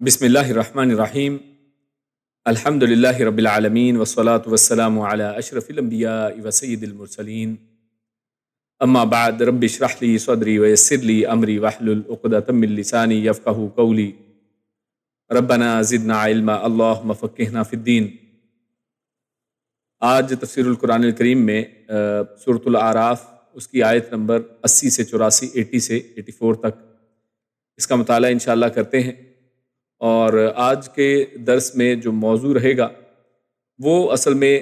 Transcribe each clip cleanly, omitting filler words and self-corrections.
بسم اللہ الرحمن الرحیم الحمد للہ رب العالمین والصلاة والسلام علی اشرف الانبیاء وسید المرسلین اما بعد رب اشرح لی صدری ویسر لی امری واحلل عقدۃ من لسانی یفقہوا قولی ربنا زدنا علما اللہم فقہنا فی الدین۔ آج تفسیر القرآن الکریم میں سورۃ الاعراف اس کی آیت نمبر 80 سے 84 80 سے 84 تک اس کا مطالعہ انشاءاللہ کرتے ہیں، اور آج کے درس میں جو موضوع رہے گا وہ اصل میں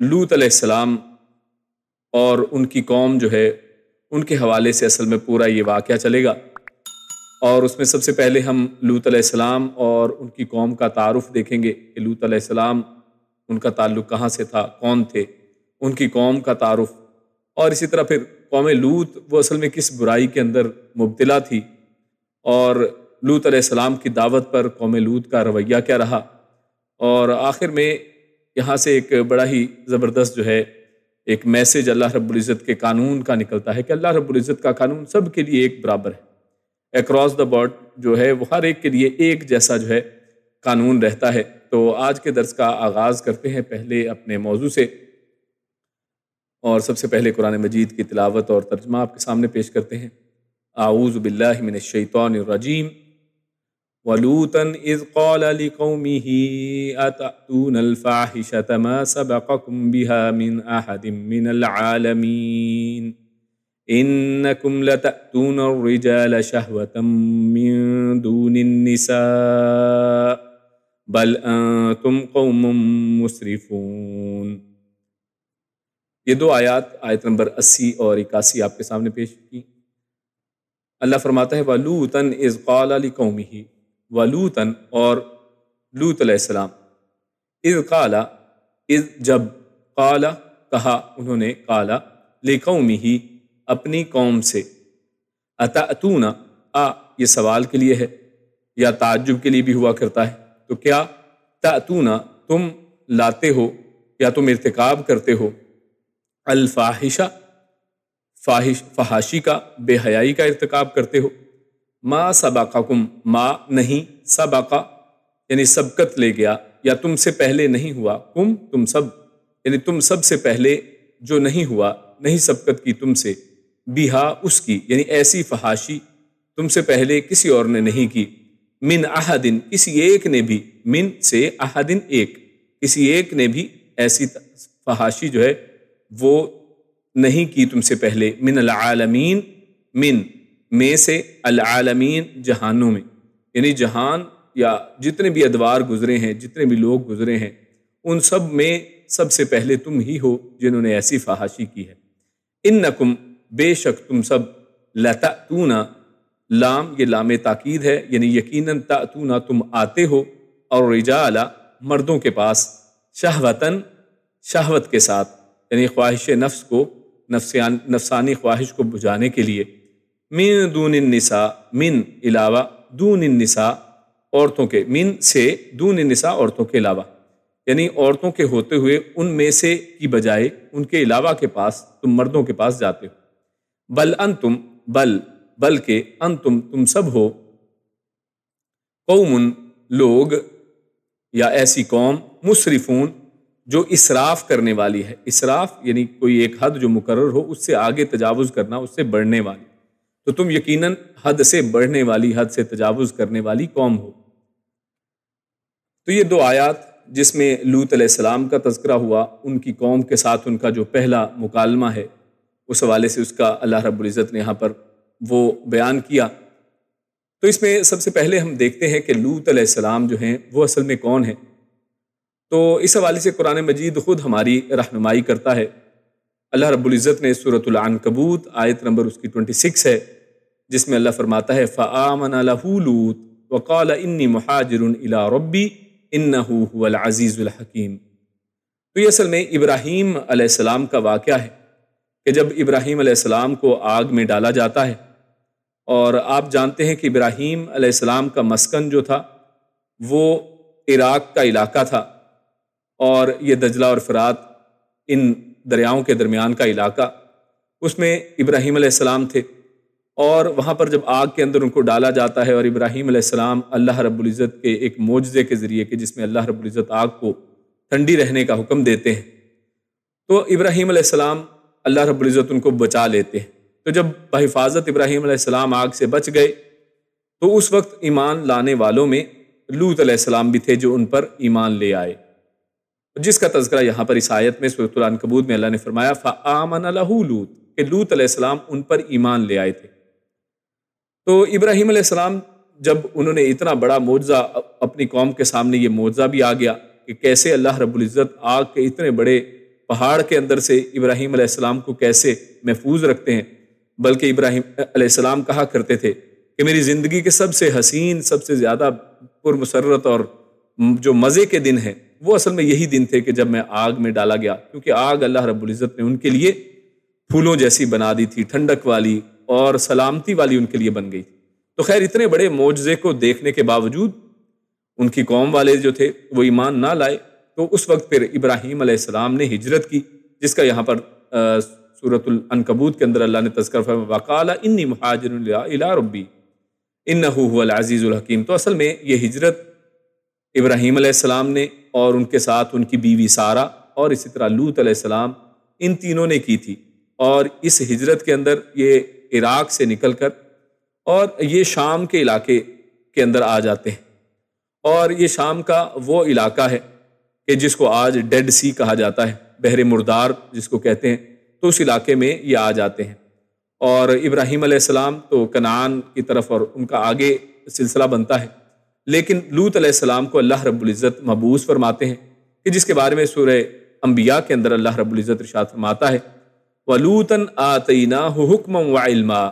لوط علیہ السلام اور ان کی قوم جو ہے ان کے حوالے سے اصل میں پورا یہ واقعہ چلے گا، اور اس میں سب سے پہلے ہم لوط علیہ السلام اور ان کی قوم کا تعارف دیکھیں گے کہ لوط علیہ السلام ان کا تعلق کہاں سے تھا، کون تھے، ان کی قوم کا تعارف، اور اسی طرح پھر قوم لوط وہ اصل میں کس برائی کے اندر مبتلا تھی، اور لوط علیہ السلام کی دعوت پر قوم لوط کا رویہ کیا رہا، اور آخر میں یہاں سے ایک بڑا ہی زبردست جو ہے ایک میسج اللہ رب العزت کے قانون کا نکلتا ہے کہ اللہ رب العزت کا قانون سب کے لیے ایک برابر ہے، اکراس دا بورڈ جو ہے وہ ہر ایک کے لیے ایک جیسا جو ہے قانون رہتا ہے۔ تو آج کے درس کا آغاز کرتے ہیں پہلے اپنے موضوع سے، اور سب سے پہلے قرآن مجید کی تلاوت اور ترجمہ آپ کے سامنے پیش کرتے ہیں۔ اعوذ باللہ من الشیطان الرجیم۔ وَلُوطًا إِذْ قَالَ لِقَوْمِهِ أَتَأْتُونَ الْفَاحِشَةَ مَا سَبَقَكُم بِهَا مِنْ أَحَدٍ مِّنَ الْعَالَمِينَ إِنَّكُمْ لَتَأْتُونَ الرِّجَالَ شَهْوَةً مِّن دُونِ النِّسَاءِ بَلْ أَنتُمْ قَوْمٌ مُّسْرِفُونَ۔ یہ دو آیت نمبر 80 اور 81 آپ کے سامنے پیش کی۔ اللہ فرماتا ہے وَلُوطًا إِذْ قَالَ لِقَوْمِهِ، ولوطن اور لوط علیہ السلام، اذ قال اذ جب، قال کہا انہوں نے، قال لقومہ اپنی قوم سے، اتأتون یہ سوال کے لیے ہے یا تعجب کے لیے بھی ہوا کرتا ہے، تو کیا تأتون تم لاتے ہو یا تم ارتکاب کرتے ہو، الفاحشہ فحاشی کا، بے حیائی کا ارتکاب کرتے ہو، ما سبقکم ما نہیں، سبقہ یعنی سبقت لے گیا یا تم سے پہلے نہیں ہوا، تم سب یعنی تم سب سے پہلے جو نہیں ہوا، نہیں سبقت کی تم سے، بیہا اس کی یعنی ایسی فحاشی تم سے پہلے کسی اور نے نہیں کی، من احدن کسی ایک نے بھی، من سے احدن ایک، کسی ایک نے بھی ایسی فحاشی جو ہے وہ نہیں کی تم سے پہلے، من العالمین من میں سے، العالمین جہانوں میں، یعنی جہان یا جتنے بھی ادوار گزرے ہیں، جتنے بھی لوگ گزرے ہیں، ان سب میں سب سے پہلے تم ہی ہو جنہوں نے ایسی فحاشی کی ہے۔ انکم بے شک تم سب، لتأتون لام یہ لام تاکید ہے، یعنی یقیناً تأتون تم آتے ہو، اور رجال مردوں کے پاس، شہوتاً شہوت کے ساتھ، یعنی خواہش نفس کو، نفسانی خواہش کو بجھانے کے لیے، من دون النساء من علاوہ، دون النساء عورتوں کے، من سے دون النساء عورتوں کے علاوہ، یعنی عورتوں کے ہوتے ہوئے ان میں سے کی بجائے ان کے علاوہ کے پاس تم مردوں کے پاس جاتے ہو، بل انتم بلکہ انتم تم سب ہو، قوم لوگ یا ایسی قوم، مسرفون جو اسراف کرنے والی ہے، اسراف یعنی کوئی ایک حد جو مقرر ہو اس سے آگے تجاوز کرنا، اس سے بڑھنے والی، تو تم یقیناً حد سے بڑھنے والی، حد سے تجاوز کرنے والی قوم ہو۔ تو یہ دو آیات جس میں لوط علیہ السلام کا تذکرہ ہوا، ان کی قوم کے ساتھ ان کا جو پہلا مکالمہ ہے، اس حوالے سے اس کا اللہ رب العزت نے یہاں پر وہ بیان کیا۔ تو اس میں سب سے پہلے ہم دیکھتے ہیں کہ لوط علیہ السلام جو ہیں وہ اصل میں کون ہیں۔ تو اس حوالے سے قرآن مجید خود ہماری رہنمائی کرتا ہے۔ اللہ رب العزت نے سورۃ العنکبوت آیت نمبر اس کی 26 ہے، جس میں اللہ فرماتا ہے فآمن لہ لوط وقال انی مہاجر الی ربی انہ هو العزیز الحکیم۔ تو یہ اصل میں ابراہیم علیہ السلام کا واقعہ ہے کہ جب ابراہیم علیہ السلام کو آگ میں ڈالا جاتا ہے، اور آپ جانتے ہیں کہ ابراہیم علیہ السلام کا مسکن جو تھا وہ عراق کا علاقہ تھا، اور یہ دجلہ اور فرات ان دریاؤں کے درمیان کا علاقہ، اس میں ابراہیم علیہ السلام تھے، اور وہاں پر جب آگ کے اندر ان کو ڈالا جاتا ہے اور ابراہیم علیہ السلام اللہ رب العزت کے ایک معجزے کے ذریعے کہ جس میں اللہ رب العزت آگ کو ٹھنڈی رہنے کا حکم دیتے ہیں، تو ابراہیم علیہ السلام اللہ رب العزت ان کو بچا لیتے ہیں۔ تو جب بحفاظت ابراہیم علیہ السلام آگ سے بچ گئے تو اس وقت ایمان لانے والوں میں لوط علیہ السلام بھی تھے جو ان پر ایمان لے آئے، جس کا تذکرہ یہاں پر اس آیت میں سورۃ العنکبوت میں اللہ نے فرمایا فآمن لہ لوط، کہ لوط علیہ السلام ان پر ایمان لے آئے تھے۔ تو ابراہیم علیہ السلام جب انہوں نے اتنا بڑا معجزہ اپنی قوم کے سامنے، یہ معجزہ بھی آ گیا کہ کیسے اللہ رب العزت آگ کے اتنے بڑے پہاڑ کے اندر سے ابراہیم علیہ السلام کو کیسے محفوظ رکھتے ہیں، بلکہ ابراہیم علیہ السلام کہا کرتے تھے کہ میری زندگی کے سب سے حسین، سب سے زیادہ پرمسرت اور جو مزے کے دن ہیں وہ اصل میں یہی دن تھے کہ جب میں آگ میں ڈالا گیا، کیونکہ آگ اللہ رب العزت نے ان کے لیے پھولوں جیسی بنا دی تھی، ٹھنڈک والی اور سلامتی والی ان کے لیے بن گئی تھی۔ تو خیر اتنے بڑے معجزے کو دیکھنے کے باوجود ان کی قوم والے جو تھے وہ ایمان نہ لائے، تو اس وقت پھر ابراہیم علیہ السلام نے ہجرت کی، جس کا یہاں پر سورۃ العنکبوت کے اندر اللہ نے تذکرہ فرمایا وقال انی مہاجر الی ربی انہ هو العزیز الحکیم۔ تو اصل میں یہ ہجرت ابراہیم علیہ السلام نے اور ان کے ساتھ ان کی بیوی سارہ اور اسی طرح لوط علیہ السلام، ان تینوں نے کی تھی، اور اس ہجرت کے اندر یہ عراق سے نکل کر اور یہ شام کے علاقے کے اندر آ جاتے ہیں، اور یہ شام کا وہ علاقہ ہے کہ جس کو آج ڈیڈ سی کہا جاتا ہے، بحر مردار جس کو کہتے ہیں، تو اس علاقے میں یہ آ جاتے ہیں۔ اور ابراہیم علیہ السلام تو کنعان کی طرف اور ان کا آگے سلسلہ بنتا ہے، لیکن لوط علیہ السلام کو اللہ رب العزت مبعوث فرماتے ہیں، کہ جس کے بارے میں سورہ انبیاء کے اندر اللہ رب العزت ارشاد فرماتا ہے وَلُوطًا آتَيْنَاهُ حُكْمًا وَعِلْمًا۔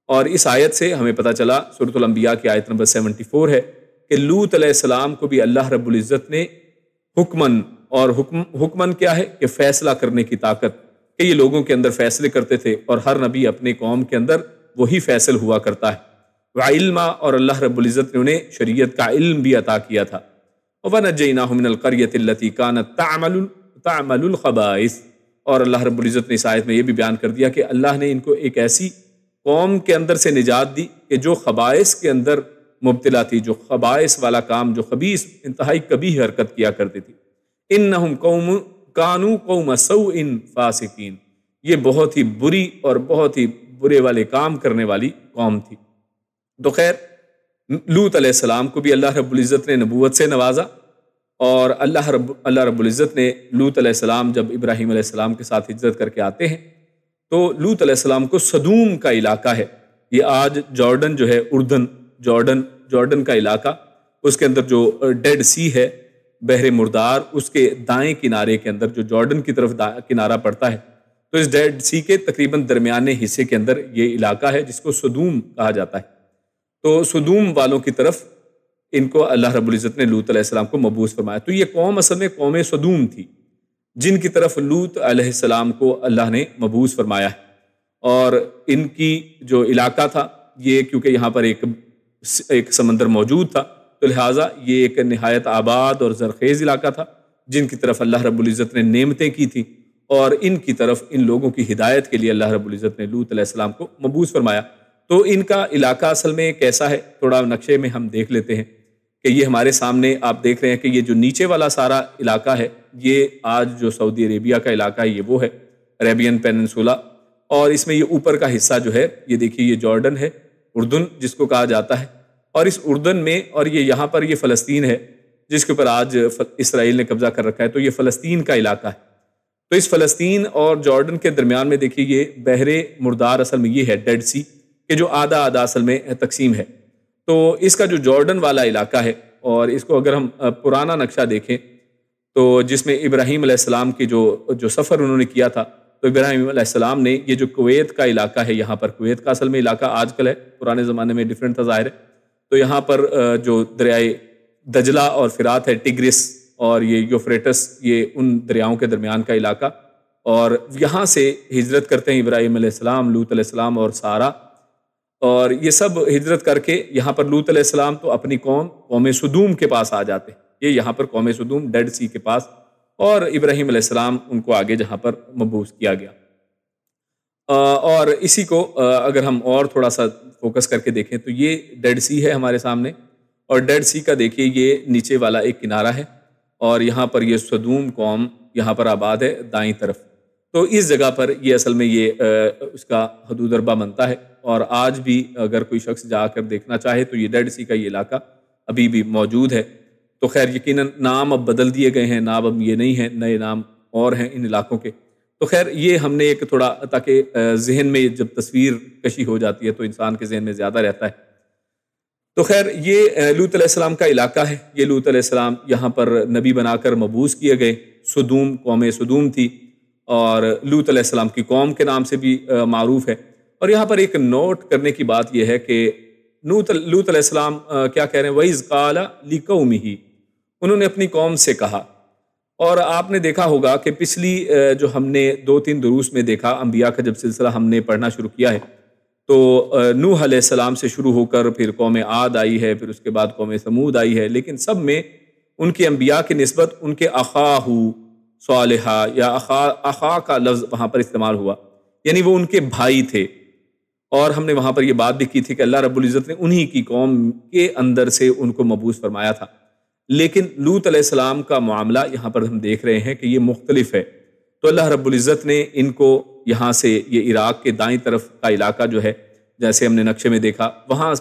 اور اس آیت سے ہمیں پتہ چلا، سورۃ الانبیاء کی آیت نمبر 74 ہے، کہ لوط علیہ السلام کو بھی اللہ رب العزت نے حکمن، اور حکمن کیا ہے کہ فیصلہ کرنے کی طاقت، کہ یہ لوگوں کے اندر فیصلے کرتے تھے، اور ہر نبی اپنے قوم کے اندر وہی فیصل ہوا کرتا ہے، وعلما، اور اللہ رب العزت نے انہیں شریعت کا علم بھی عطا کیا تھا، وَنَجَّيْنَاهُ مِنَ الْقَرْيَةِ الَّتِي كَانَتْ تَعْمَلُ الْخَبَائِثَ۔ اور اللہ رب العزت نے اس آیت میں یہ بھی بیان کر دیا کہ اللہ نے ان کو ایک ایسی قوم کے اندر سے نجات دی کہ جو خبائث کے اندر مبتلا تھی، جو خبائث والا کام، جو خبیث انتہائی کبیح حرکت کیا کرتی تھی۔ انہم قوم کانوا قوم سوء فاسقین، یہ بہت ہی بری اور بہت ہی برے والے کام کرنے والی قوم تھی۔ تو خیر لوط علیہ السلام کو بھی اللہ رب العزت نے نبوت سے نوازا، اور اللہ رب العزت نے لوط علیہ السلام جب ابراہیم علیہ السلام کے ساتھ ہجرت کر کے آتے ہیں تو لوط علیہ السلام کو صدوم کا علاقہ ہے، یہ آج جارڈن جو ہے، اردن، جارڈن کا علاقہ، اس کے اندر جو ڈیڈ سی ہے، بحر مردار، اس کے دائیں کنارے کے اندر جو جارڈن کی طرف کنارہ پڑتا ہے، تو اس ڈیڈ سی کے تقریباً درمیانے حصے کے اندر یہ علاقہ ہے جس کو صدوم کہا جاتا ہے۔ تو صدوم والوں کی طرف ان کو اللہ رب العزت نے لوط علیہ السلام کو مبعوث فرمایا۔ تو یہ قوم اصل میں قوم صدوم تھی، جن کی طرف لوط علیہ السلام کو اللہ نے مبعوث فرمایا ہے، اور ان کی جو علاقہ تھا یہ کیونکہ یہاں پر ایک سمندر موجود تھا، تو لہٰذا یہ ایک نہایت آباد اور زرخیز علاقہ تھا، جن کی طرف اللہ رب العزت نے نعمتیں کی تھیں، اور ان کی طرف ان لوگوں کی ہدایت کے لیے اللہ رب العزت نے لوط علیہ السلام کو مبعوث فرمایا۔ تو ان کا علاقہ اصل میں کیسا ہے، تھوڑا نقشے میں ہم دیکھ لیتے ہیں کہ یہ ہمارے سامنے آپ دیکھ رہے ہیں کہ یہ جو نیچے والا سارا علاقہ ہے، یہ آج جو سعودی عربیہ کا علاقہ ہے، یہ وہ ہے عربین پیننسولا، اور اس میں یہ اوپر کا حصہ جو ہے یہ دیکھیے یہ جارڈن ہے، اردن جس کو کہا جاتا ہے، اور اس اردن میں، اور یہ یہاں پر یہ فلسطین ہے جس کے اوپر آج اسرائیل نے قبضہ کر رکھا ہے، تو یہ فلسطین کا علاقہ ہے۔ تو اس فلسطین اور جارڈن کے درمیان میں دیکھیے یہ بحر مردار اصل میں یہ ہے ڈیڈ سی، کہ جو آدھا اصل میں تقسیم ہے۔ تو اس کا جو جارڈن والا علاقہ ہے، اور اس کو اگر ہم پرانا نقشہ دیکھیں تو جس میں ابراہیم علیہ السلام کی جو سفر انہوں نے کیا تھا، تو ابراہیم علیہ السلام نے یہ جو کویت کا علاقہ ہے، یہاں پر کویت کا اصل میں علاقہ آج کل ہے، پرانے زمانے میں ڈیفرنٹ تھا ظاہر ہے، تو یہاں پر جو دریائے دجلہ اور فرات ہے، ٹگرس اور یہ یوفریٹس، یہ ان دریاؤں کے درمیان کا علاقہ، اور یہاں سے ہجرت کرتے ہیں ابراہیم علیہ السلام، لوط علیہ السلام اور سارہ، اور یہ سب ہجرت کر کے یہاں پر لوط علیہ السلام تو اپنی قوم صدوم کے پاس آ جاتے ہیں، یہ یہاں پر قوم صدوم ڈیڈ سی کے پاس، اور ابراہیم علیہ السلام ان کو آگے جہاں پر مبعوث کیا گیا۔ اور اسی کو اگر ہم اور تھوڑا سا فوکس کر کے دیکھیں تو یہ ڈیڈ سی ہے ہمارے سامنے، اور ڈیڈ سی کا دیکھیے یہ نیچے والا ایک کنارہ ہے، اور یہاں پر یہ سدوم قوم یہاں پر آباد ہے دائیں طرف. تو اس جگہ پر یہ اصل میں یہ اس کا حدود اربہ بنتا ہے، اور آج بھی اگر کوئی شخص جا کر دیکھنا چاہے تو یہ ڈیڈ سی کا یہ علاقہ ابھی بھی موجود ہے. تو خیر یقیناً نام اب بدل دیے گئے ہیں، نام اب یہ نہیں ہیں، نئے نام اور ہیں ان علاقوں کے. تو خیر یہ ہم نے ایک تھوڑا تاکہ ذہن میں جب تصویر کشی ہو جاتی ہے تو انسان کے ذہن میں زیادہ رہتا ہے. تو خیر یہ لوط علیہ السلام کا علاقہ ہے. یہ لوط علیہ السلام یہاں پر نبی بنا کر مبعوث کیے گئے. سدوم قوم سدوم تھی، اور لوط علیہ السلام کی قوم کے نام سے بھی معروف ہے. اور یہاں پر ایک نوٹ کرنے کی بات یہ ہے کہ لوط علیہ السلام کیا کہہ رہے ہیں، وَإِذْ قَالَ لِقَوْمِهِ، انہوں نے اپنی قوم سے کہا. اور آپ نے دیکھا ہوگا کہ پچھلی جو ہم نے 2-3 دروس میں دیکھا، انبیاء کا جب سلسلہ ہم نے پڑھنا شروع کیا ہے تو نوح علیہ السلام سے شروع ہو کر پھر قوم عاد آئی ہے، پھر اس کے بعد قوم سمود آئی ہے، لیکن سب میں ان کے انبیاء کی نسبت ان کے اخاہ صالحہ یا اخا کا لفظ وہاں پر استعمال ہوا، یعنی وہ ان کے بھائی تھے. اور ہم نے وہاں پر یہ بات بھی کی تھی کہ اللہ رب العزت نے انہی کی قوم کے اندر سے ان کو مبعوث فرمایا تھا. لیکن لوط علیہ السلام کا معاملہ یہاں پر ہم دیکھ رہے ہیں کہ یہ مختلف ہے. تو اللہ رب العزت نے ان کو یہاں سے یہ عراق کے دائیں طرف کا علاقہ جو ہے، جیسے ہم نے نقشے میں دیکھا وہاں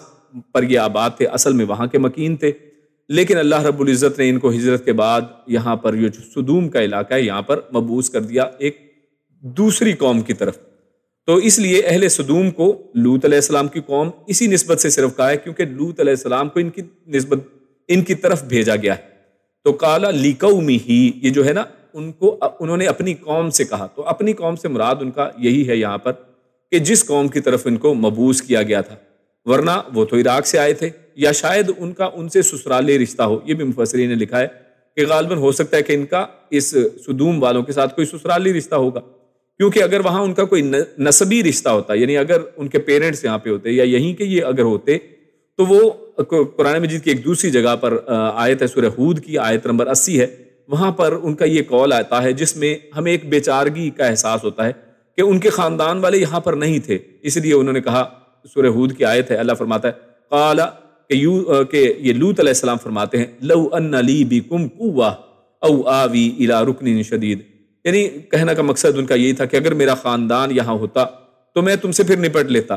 پر یہ آباد تھے، اصل میں وہاں کے مکین تھے، لیکن اللہ رب العزت نے ان کو ہجرت کے بعد یہاں پر یہ جو سدوم کا علاقہ ہے یہاں پر مبعوث کر دیا ایک دوسری قوم کی طرف. تو اس لیے اہل سدوم کو لوط علیہ السلام کی قوم اسی نسبت سے صرف کہا ہے کیونکہ لوط علیہ السلام کو ان کی طرف بھیجا گیا ہے. تو قال لقومہ، یہ جو ہے نا انہوں نے اپنی قوم سے کہا. تو اپنی قوم سے مراد ان کا یہی ہے یہاں پر کہ جس قوم کی طرف ان کو مبعوث کیا گیا تھا، ورنہ وہ تو عراق سے آئے تھے، یا شاید ان سے سسرالی رشتہ ہو. یہ بھی مفسرین نے لکھا ہے کہ غالباً ہو سکتا ہے کہ ان کا اس سدوم والوں کے ساتھ کوئی سسرالی رشتہ ہوگا، کیونکہ اگر وہاں ان کا کوئی نسبی رشتہ ہوتا، یعنی اگر ان کے پیرنٹس یہاں پہ ہوتے یا یہیں کے یہ اگر ہوتے، تو وہ قرآن مجید کی ایک دوسری جگہ پر آیت ہے سورہ ہود کی آیت نمبر 80 ہے، وہاں پر ان کا یہ قول آتا ہے جس میں ہمیں ایک بے چارگی کا احساس ہوتا ہے کہ ان کے خاندان والے یہاں پر نہیں تھے. اس لیے انہوں نے کہا، سورہ ہود کی آیت ہے، اللہ فرماتا ہے قال کہ یہ لوط علیہ السلام فرماتے ہیں لو ان لی بکم قوہ او آوی الی رکن شدید، یعنی کہنے کا مقصد ان کا یہی تھا کہ اگر میرا خاندان یہاں ہوتا تو میں تم سے پھر نپٹ لیتا.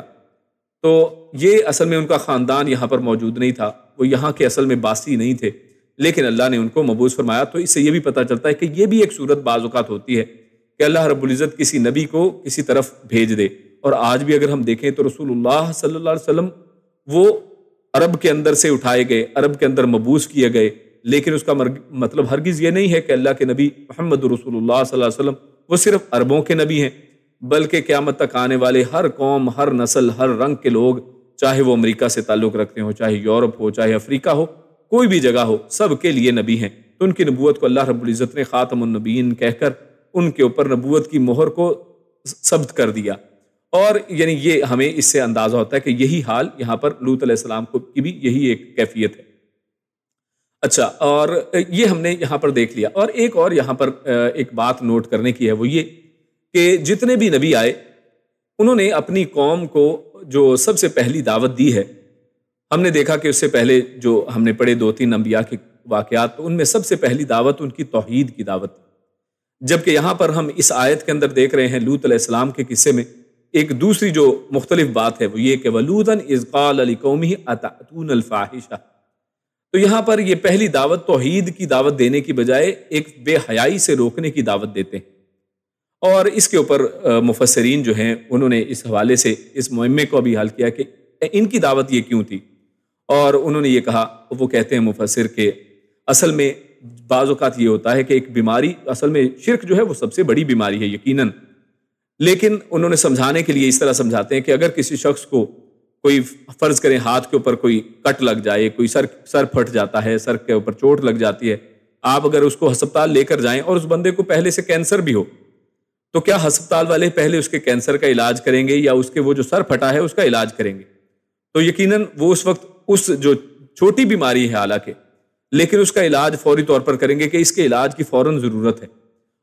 تو یہ اصل میں ان کا خاندان یہاں پر موجود نہیں تھا، وہ یہاں کے اصل میں باسی نہیں تھے، لیکن اللہ نے ان کو مبعوث فرمایا. تو اس سے یہ بھی پتہ چلتا ہے کہ یہ بھی ایک صورت بعض اوقات ہوتی ہے کہ اللہ رب العزت کسی نبی کو کسی طرف بھیج دے. اور آج بھی اگر ہم دیکھیں تو رسول اللہ صلی اللہ علیہ وسلم وہ عرب کے اندر سے اٹھائے گئے، عرب کے اندر مبعوث کیے گئے، لیکن اس کا مطلب ہرگز یہ نہیں ہے کہ اللہ کے نبی محمد رسول اللہ صلی اللہ علیہ وسلم وہ صرف عربوں کے نبی ہیں، بلکہ قیامت تک آنے والے ہر قوم، ہر نسل، ہر رنگ کے لوگ، چاہے وہ امریکہ سے تعلق رکھتے ہوں، چاہے یورپ ہو، چاہے افریقہ ہو، کوئی بھی جگہ ہو، سب کے لیے نبی ہیں. تو ان کی نبوت کو اللہ رب العزت نے خاتم النبیین کہہ کر ان کے اوپر نبوت کی مہر کو ثبت کر دیا. اور یعنی یہ ہمیں اس سے اندازہ ہوتا ہے کہ یہی حال یہاں پر لوط علیہ السلام کی بھی یہی ایک کیفیت ہے. اچھا، اور یہ ہم نے یہاں پر دیکھ لیا. اور ایک اور یہاں پر ایک بات نوٹ کرنے کی ہے، وہ یہ کہ جتنے بھی نبی آئے انہوں نے اپنی قوم کو جو سب سے پہلی دعوت دی ہے، ہم نے دیکھا کہ اس سے پہلے جو ہم نے پڑھے 2-3 انبیاء کے واقعات، تو ان میں سب سے پہلی دعوت ان کی توحید کی دعوت تھی. جبکہ یہاں پر ہم اس آیت کے اندر دیکھ رہے ہیں لوط علیہ السلام کے قصے میں ایک دوسری جو مختلف بات ہے، وہ یہ کہ وَلُوطًا إِذْ قَالَ لِقَوْمِهِ أَتَأْتُونَ الْفَاحِشَةَ. تو یہاں پر یہ پہلی دعوت توحید کی دعوت دینے کی بجائے ایک بے حیائی سے روکنے کی دعوت دیتے ہیں. اور اس کے اوپر مفسرین جو ہیں انہوں نے اس حوالے سے اس معمے کو بھی حل کیا کہ ان کی دعوت یہ کیوں تھی. اور انہوں نے یہ کہا، وہ کہتے ہیں مفسر کہ اصل میں بعض اوقات یہ ہوتا ہے کہ ایک بیماری، اصل میں شرک جو ہے وہ سب سے بڑی بیماری ہے یقیناً، لیکن انہوں نے سمجھانے کے لیے اس طرح سمجھاتے ہیں کہ اگر کسی شخص کو کوئی فرض کریں ہاتھ کے اوپر کوئی کٹ لگ جائے، کوئی سر پھٹ جاتا ہے، سر کے اوپر چوٹ لگ جاتی ہے، آپ اگر اس کو ہسپتال لے کر جائیں اور اس بندے کو پہلے سے کینسر بھی ہو، تو کیا ہسپتال والے پہلے اس کے کینسر کا علاج کریں گے یا اس کے وہ جو سر پھٹا ہے اس کا علاج کریں گے؟ تو یقیناً وہ اس وقت اس جو چھوٹی بیماری ہے حالانکہ، لیکن اس کا علاج فوری طور پر کریں گے کہ اس کے علاج کی فوراً ضرورت ہے.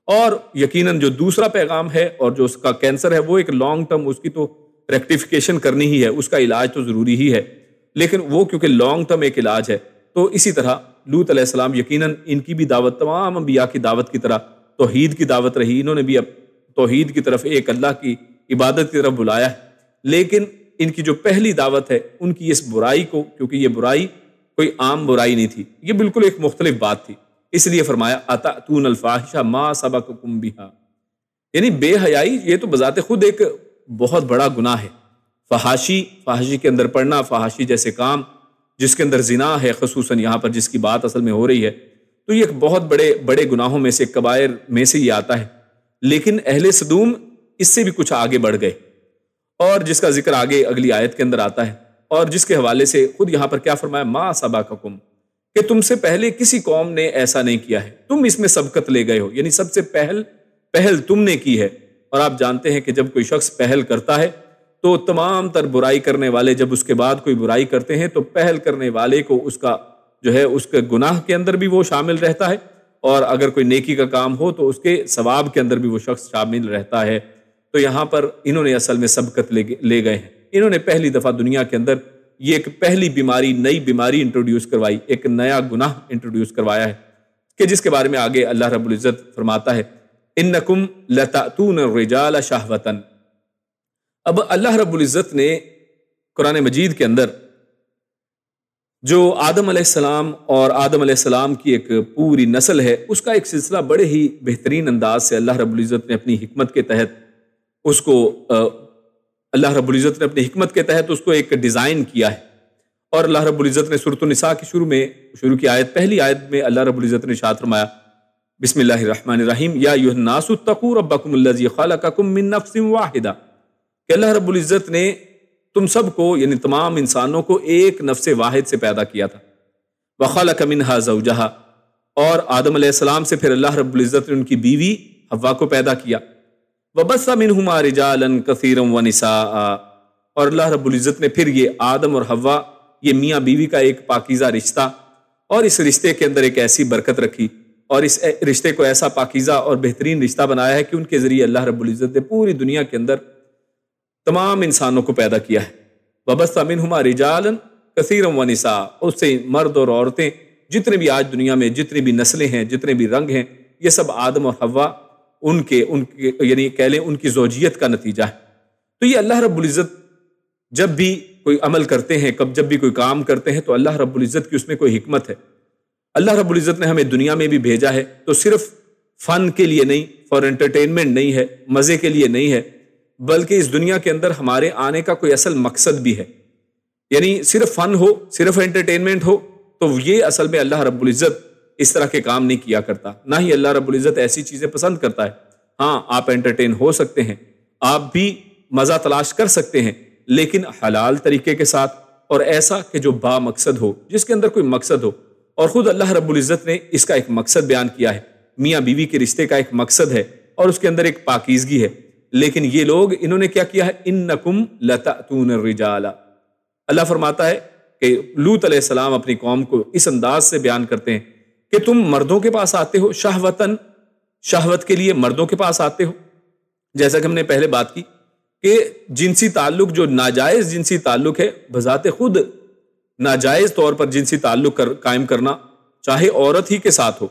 اور یقیناً جو دوسرا پیغام ہے اور جو اس کا کینسر ہے وہ ایک لانگ ٹرم، اس کی تو ریکٹیفیکیشن کرنی ہی ہے، اس کا علاج تو ضروری ہی ہے، لیکن وہ کیونکہ لانگ ٹرم ایک علاج ہے، تو اسی طرح لوط علیہ السلام یقیناً ان کی بھی دعوت تمام انبیاء کی دعوت کی طرح توحید کی دعوت رہی، انہوں نے بھی اب توحید کی طرف، ایک اللہ کی عبادت کی طرف بلایا ہے، لیکن ان کی جو پہلی دعوت ہے ان کی اس برائی کو، کیونکہ یہ برائی کوئی عام برائی نہیں تھی، یہ بالکل ایک مختلف بات تھی، اس لیے فرمایا اتأتون الفاحشہ ما سبقکم بہا، یعنی بے حیائی یہ تو بذات خود ایک بہت بڑا گناہ ہے۔ فحاشی کے اندر پڑنا، فحاشی جیسے کام جس کے اندر زنا ہے، خصوصاً یہاں پر جس کی بات اصل میں ہو رہی ہے، تو یہ ایک بہت بڑے گناہوں میں سے، کبائر میں سے یہ آتا ہے، لیکن اہل سدوم اس سے بھی کچھ آگے بڑھ گئے، اور جس کا ذکر آگے اگلی آیت کے اندر آتا ہے، اور جس کے حوالے سے خود یہاں پر کیا فرمایا، ما سبقکم، کہ تم سے پہلے کسی قوم نے ایسا نہیں کیا ہے، تم اس میں سبقت لے گئے ہو، یعنی سب سے پہل تم نے کی ہے۔ اور آپ جانتے ہیں کہ جب کوئی شخص پہل کرتا ہے تو تمام تر برائی کرنے والے جب اس کے بعد کوئی برائی کرتے ہیں تو پہل کرنے والے کو اس کا جو ہے اس کے گناہ کے اندر بھی وہ شامل رہتا ہے، اور اگر کوئی نیکی کا کام ہو تو اس کے ثواب کے اندر بھی وہ شخص شامل رہتا ہے۔ تو یہاں پر انہوں نے اصل میں سبقت لے گئے ہیں، انہوں نے پہلی دفعہ دنیا کے اندر یہ ایک پہلی بیماری، نئی بیماری انٹروڈیوس کروائی، ایک نیا گناہ انٹروڈیوس کروایا ہے، کہ جس کے بارے میں آگے اللہ رب العزت فرماتا ہے انکم لتأتون الرجال شہوتاً۔ اب اللہ رب العزت نے قرآن مجید کے اندر جو آدم علیہ السلام اور آدم علیہ السلام کی ایک پوری نسل ہے، اس کا ایک سلسلہ بڑے ہی بہترین انداز سے اللہ رب العزت نے اپنی حکمت کے تحت اس کو اس کو ایک ڈیزائن کیا ہے، اور اللہ رب العزت نے سورۃ النساء کی شروع کی آیت، پہلی آیت میں اللہ رب العزت نے ارشاد فرمایا بسم اللہ الرحمن الرحیم یا ایھا الناس اتقوا ربکم الذی خلقکم من نفس واحدہ، کہ اللہ رب العزت نے تم سب کو یعنی تمام انسانوں کو ایک نفس واحد سے پیدا کیا تھا، وخلق منہا زوجہا، اور آدم علیہ السلام سے پھر اللہ رب العزت نے ان کی بیوی حوا کو پیدا کیا، وبث منہما رجالا کثیرا ونساء، اور اللہ رب العزت نے پھر یہ آدم اور حوا، یہ میاں بیوی کا ایک پاکیزہ رشتہ، اور اس رشتے کے اندر ایک ایسی برکت رکھی اور اس رشتے کو ایسا پاکیزہ اور بہترین رشتہ بنایا ہے کہ ان کے ذریعے اللہ رب العزت نے پوری دنیا کے اندر تمام انسانوں کو پیدا کیا ہے۔ وَبَثَّ مِنْهُمَا رِجَالًا كَثِيرًا وَنِسَاءً، اس سے مرد اور عورتیں جتنے بھی آج دنیا میں جتنی بھی نسلیں ہیں، جتنے بھی رنگ ہیں، یہ سب آدم اور حوا ان کے یعنی کہہ لیں ان کی زوجیت کا نتیجہ ہے۔ تو یہ اللہ رب العزت جب بھی کوئی عمل کرتے ہیں، جب بھی کوئی کام کرتے ہیں، تو اللہ رب العزت کی اس میں کوئی حکمت ہے۔ اللہ رب العزت نے ہمیں دنیا میں بھی بھیجا ہے تو صرف فن کے لیے نہیں، فار انٹرٹینمنٹ نہیں ہے، مزے کے لیے نہیں ہے، بلکہ اس دنیا کے اندر ہمارے آنے کا کوئی اصل مقصد بھی ہے۔ یعنی صرف فن ہو، صرف انٹرٹینمنٹ ہو تو یہ اصل میں اللہ رب العزت اس طرح کے کام نہیں کیا کرتا، نہ ہی اللہ رب العزت ایسی چیزیں پسند کرتا ہے۔ ہاں، آپ انٹرٹین ہو سکتے ہیں، آپ بھی مزہ تلاش کر سکتے ہیں، لیکن حلال طریقے کے ساتھ، اور ایسا کہ جو با مقصد ہو، جس کے اندر کوئی مقصد ہو۔ اور خود اللہ رب العزت نے اس کا ایک مقصد بیان کیا ہے، میاں بیوی کے رشتے کا ایک مقصد ہے اور اس کے اندر ایک پاکیزگی ہے، لیکن یہ لوگ انہوں نے کیا کیا ہے، انکم لتأتون الرجال۔ اللہ فرماتا ہے کہ لوط علیہ السلام اپنی قوم کو اس انداز سے بیان کرتے ہیں کہ تم مردوں کے پاس آتے ہو، شہوتاً، شہوت کے لیے مردوں کے پاس آتے ہو، جیسا کہ ہم نے پہلے بات کی کہ جنسی تعلق جو ناجائز جنسی تعلق ہے، بذات خود ناجائز طور پر جنسی تعلق قائم کرنا، چاہے عورت ہی کے ساتھ ہو،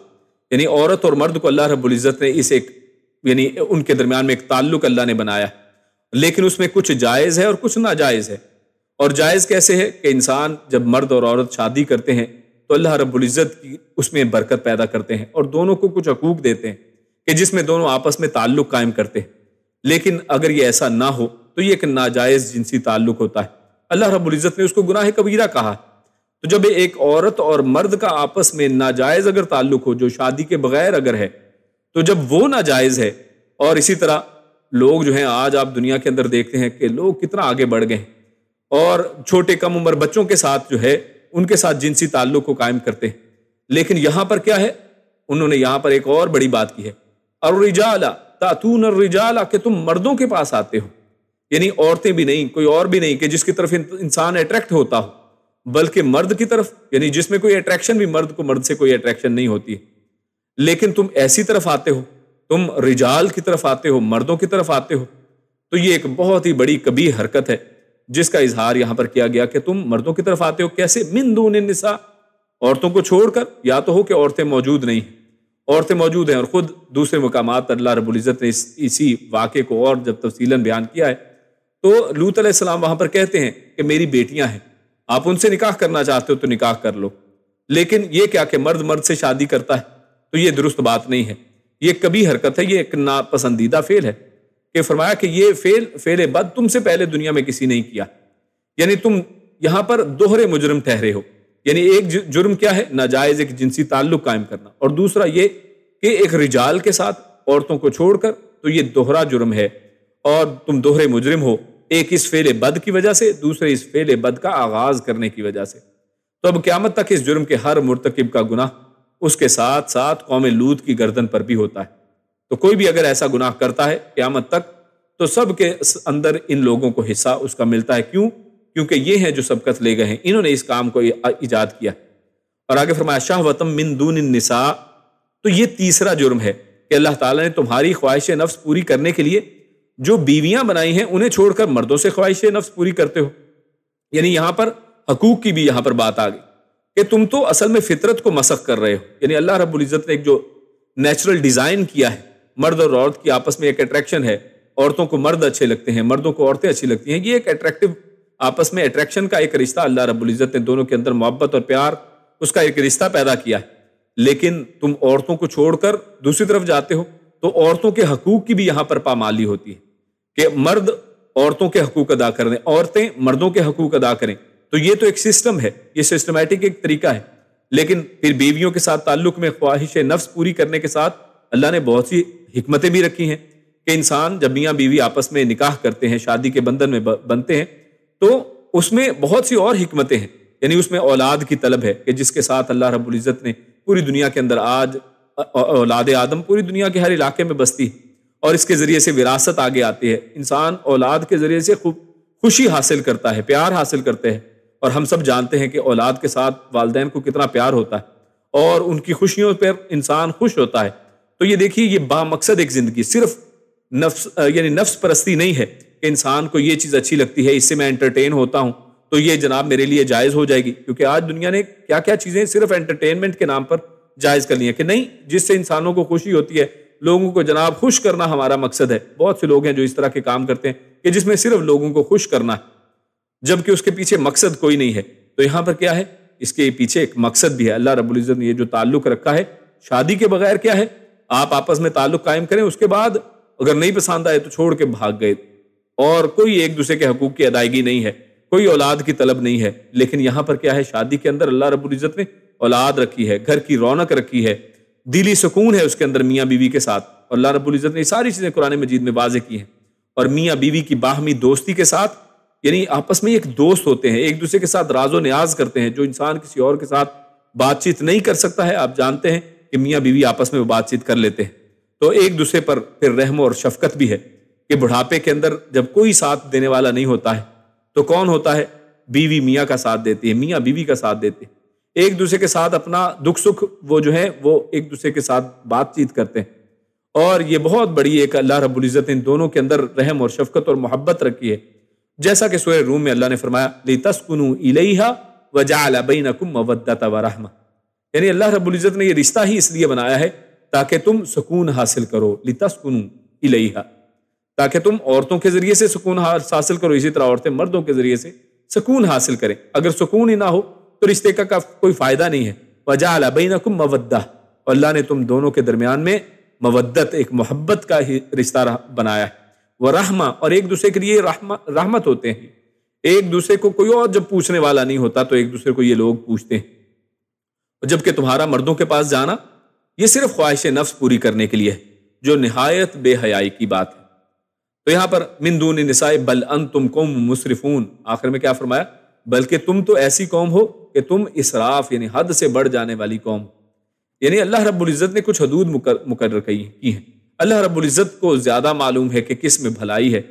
یعنی عورت اور مرد کو اللہ رب العزت نے اس ایک یعنی ان کے درمیان میں ایک تعلق اللہ نے بنایا، لیکن اس میں کچھ جائز ہے اور کچھ ناجائز ہے۔ اور جائز کیسے ہے کہ انسان جب مرد اور عورت شادی کرتے ہیں تو اللہ رب العزت کی اس میں برکت پیدا کرتے ہیں اور دونوں کو کچھ حقوق دیتے ہیں کہ جس میں دونوں آپس میں تعلق قائم کرتے ہیں، لیکن اگر یہ ایسا نہ ہو تو یہ ایک ناجائز جنسی تعلق ہوتا ہے، اللہ رب العزت نے اس کو گناہ کبیرہ کہا۔ تو جب ایک عورت اور مرد کا آپس میں ناجائز اگر تعلق ہو، جو شادی کے بغیر اگر ہے، تو جب وہ ناجائز ہے، اور اسی طرح لوگ جو ہیں آج آپ دنیا کے اندر دیکھتے ہیں کہ لوگ کتنا آگے بڑھ گئے ہیں اور چھوٹے کم عمر بچوں کے ساتھ جو ہے ان کے ساتھ جنسی تعلق کو قائم کرتے ہیں، لیکن یہاں پر کیا ہے، انہوں نے یہاں پر ایک اور بڑی بات کی ہے، الرجال تاتون الرجال، کہ تم مردوں کے پاس آتے ہو، یعنی عورتیں بھی نہیں، کوئی اور بھی نہیں کہ جس کی طرف انسان اٹریکٹ ہوتا ہو، بلکہ مرد کی طرف، یعنی جس میں کوئی اٹریکشن بھی مرد کو مرد سے کوئی اٹریکشن نہیں ہوتی ہے، لیکن تم ایسی طرف آتے ہو تم رجال کی طرف آتے ہو، مردوں کی طرف آتے ہو، تو یہ ایک بہت ہی بڑی کبیح حرکت ہے جس کا اظہار یہاں پر کیا گیا کہ تم مردوں کی طرف آتے ہو کیسے؟ من دون النساء، عورتوں کو چھوڑ کر. یا تو ہو کہ عورتیں موجود نہیں ہیں، عورتیں موجود ہیں، اور خود دوسرے مقامات پر اللہ رب العزت نے اسی واقعے کو اور جب تفصیلاً بیان کیا ہے تو لوط علیہ السلام وہاں پر کہتے ہیں کہ میری بیٹیاں ہیں، آپ ان سے نکاح کرنا چاہتے ہو تو نکاح کر لو. لیکن یہ کیا کہ مرد مرد سے شادی کرتا ہے، تو یہ درست بات نہیں ہے، یہ کبھی حرکت ہے، یہ ایک ناپسندیدہ فعل ہے کہ فرمایا کہ یہ فعل بد تم سے پہلے دنیا میں کسی نہیں کیا. یعنی تم یہاں پر دوہرے مجرم ٹھہرے ہو. یعنی ایک جرم کیا ہے؟ ناجائز ایک جنسی تعلق قائم کرنا، اور دوسرا یہ کہ ایک رجال کے ساتھ عورتوں کو چھوڑ کر، تو یہ دوہرا جرم ہے اور تم دوہرے مجرم ہو، ایک اس فعل بد کی وجہ سے، دوسرے اس فعل بد کا آغاز کرنے کی وجہ سے. تو اب قیامت تک اس جرم کے ہر مرتکب کا گناہ اس کے ساتھ ساتھ قوم لوط کی گردن پر بھی ہوتا ہے. تو کوئی بھی اگر ایسا گناہ کرتا ہے قیامت تک تو سب کے اندر ان لوگوں کو حصہ اس کا ملتا ہے. کیوں؟ کیونکہ یہ ہیں جو سبقت لے گئے ہیں، انہوں نے اس کام کو ایجاد کیا. اور آگے فرمایا شہوۃ من دون النساء، تو یہ تیسرا جرم ہے کہ اللہ تعالیٰ نے تمہاری خواہش نفس پوری کرنے کے لیے جو بیویاں بنائی ہیں انہیں چھوڑ کر مردوں سے خواہش نفس پوری کرتے ہو. یعنی یہاں پر حقوق کی بھی یہاں پر بات آ گئی کہ تم تو اصل میں فطرت کو مسخ کر رہے ہو. یعنی اللہ رب العزت نے ایک جو نیچرل ڈیزائن کیا ہے، مرد اور عورت کی آپس میں ایک اٹریکشن ہے، عورتوں کو مرد اچھے لگتے ہیں، مردوں کو عورتیں اچھی لگتی ہیں، یہ ایک اٹریکٹیو آپس میں اٹریکشن کا ایک رشتہ اللہ رب العزت نے دونوں کے اندر محبت اور پیار اس کا ایک رشتہ پیدا کیا ہے. لیکن تم عورتوں کو چھوڑ کر دوسری طرف جاتے ہو تو عورتوں کے حقوق کی بھی یہاں پر پامالی ہوتی ہے کہ مرد عورتوں کے حقوق ادا کریں، عورتیں مردوں کے حقوق ادا کریں. تو یہ تو ایک سسٹم ہے، یہ سسٹمیٹک ایک طریقہ ہے. لیکن پھر بیویوں کے ساتھ تعلق میں خواہش نفس پوری کرنے کے ساتھ اللہ نے بہت سی حکمتیں بھی رکھی ہیں کہ انسان جب میاں بیوی آپس میں نکاح کرتے ہیں، شادی کے بندھن میں بنتے ہیں، تو اس میں بہت سی اور حکمتیں ہیں. یعنی اس میں اولاد کی طلب ہے کہ جس کے ساتھ اللہ رب العزت نے پوری دنیا کے اندر آج اولاد آدم پوری دنیا کے ہر علاقے میں بستی ہے، اور اس کے ذریعے سے وراثت آگے آتی ہے. انسان اولاد کے ذریعے سے خوشی حاصل کرتا ہے، پیار حاصل کرتے ہیں، اور ہم سب جانتے ہیں کہ اولاد کے ساتھ والدین کو کتنا پیار ہوتا ہے اور ان کی خوشیوں پر انسان خوش ہوتا ہے. تو یہ دیکھیے، یہ با مقصد ایک زندگی، صرف نفس پرستی نہیں ہے کہ انسان کو یہ چیز اچھی لگتی ہے، اس سے میں انٹرٹین ہوتا ہوں تو یہ جناب میرے لیے جائز ہو جائے گی. کیونکہ آج دنیا نے کیا کیا چیزیں صرف انٹرٹینمنٹ کے نام پر جائز کر لی ہیں کہ نہیں، جس سے انسانوں کو خوشی ہوتی ہے، لوگوں کو جناب خوش کرنا ہمارا مقصد ہے. بہت سے لوگ ہیں جو اس طرح کے کام کرتے ہیں کہ جس میں صرف لوگوں کو خوش کرنا ہے، جبکہ اس کے پیچھے مقصد کوئی نہیں ہے. تو یہاں پر کیا ہے؟ اس کے پیچھے ایک مقصد بھی ہے. اللہ رب العزت نے یہ جو تعلق رکھا ہے شادی کے بغیر، کیا ہے؟ آپ آپس میں تعلق قائم کریں، اس کے بعد اگر نہیں پسند آئے تو چھوڑ کے بھاگ گئے، اور کوئی ایک دوسرے کے حقوق کی ادائیگی نہیں ہے، کوئی اولاد کی طلب نہیں ہے. لیکن یہاں پر کیا ہے؟ شادی کے اندر اللہ رب العزت نے اولاد رکھی ہے، گھر کی رونق رکھی ہے، دلی سکون ہے اس کے اندر میاں بیوی کے ساتھ. اور اللہ رب العزت نے یہ ساری چیزیں قرآن مجید میں واضح کی ہیں. اور میاں بیوی کی باہمی دوستی کے ساتھ، یعنی آپس میں ایک دوست ہوتے ہیں، ایک دوسرے کے ساتھ راز و نیاز کرتے ہیں، جو انسان کسی اور کے ساتھ بات چیت نہیں کر سکتا ہے. آپ جانتے ہیں کہ میاں بیوی آپس میں بات چیت کر لیتے ہیں. تو ایک دوسرے پر پھر رحم اور شفقت بھی ہے کہ بڑھاپے کے اندر جب کوئی ساتھ دینے والا نہیں ہوتا ہے تو کون ہوتا ہے؟ بیوی میاں کا ساتھ دیتی ہے، میاں بیوی کا ساتھ دیتے ہیں، ایک دوسرے کے ساتھ اپنا دکھ سکھ وہ جو ہے وہ ایک دوسرے کے ساتھ بات چیت کرتے ہیں. اور یہ بہت بڑی ایک اللہ رب العزت نے ان دونوں کے اندر رحم اور شفقت اور محبت رکھی ہے. جیسا کہ سورہ روم میں اللہ نے فرمایا لِتَسْكُنُوا إِلَيْهَا وَجَعَلَ بَيْنَكُمْ مَوَدَّةً وَرَحْمَةً، یعنی اللہ رب العزت نے یہ رشتہ ہی اس لیے بنایا ہے تاکہ تم سکون حاصل کرو. لِتَسْكُنُوا إِلَيْهَا، تاکہ تم عورتوں کے ذریعے سے سکون حاصل کرو، اسی طرح عورتیں مردوں کے ذریعے سے سکون حاصل کریں. اگر سکون ہی نہ ہو تو رشتے کا کوئی فائدہ نہیں ہے. وَجَعَلَ بَيْنَكُمْ مَوَدَّةً، اور اللہ نے تم دونوں کے درمیان میں مودت، ایک محبت کا ہی رشتہ بنایا ہے. وَرَحْمَةً، اور ایک دوسرے کے لیے رحمت ہوتے ہیں. ایک دوسرے کو کوئی اور جب پوچھنے والا نہیں ہوتا تو ایک دوسرے کو یہ لوگ پوچھتے ہیں. جبکہ تمہارا مردوں کے پاس جانا یہ صرف خواہش نفس پوری کرنے کے لیے ہے، جو نہایت بے حیائی کی بات ہے. تو یہاں پر من دون النساء بل انتم قوم مسرفون، آخر میں کیا فرمایا؟ بلکہ تم تو ایسی قوم ہو کہ تم اسراف یعنی حد سے بڑھ جانے والی قوم. یعنی اللہ رب العزت نے کچھ حدود مقرر کی ہیں. اللہ رب العزت کو زیادہ معلوم ہے کہ کس میں بھلائی ہے،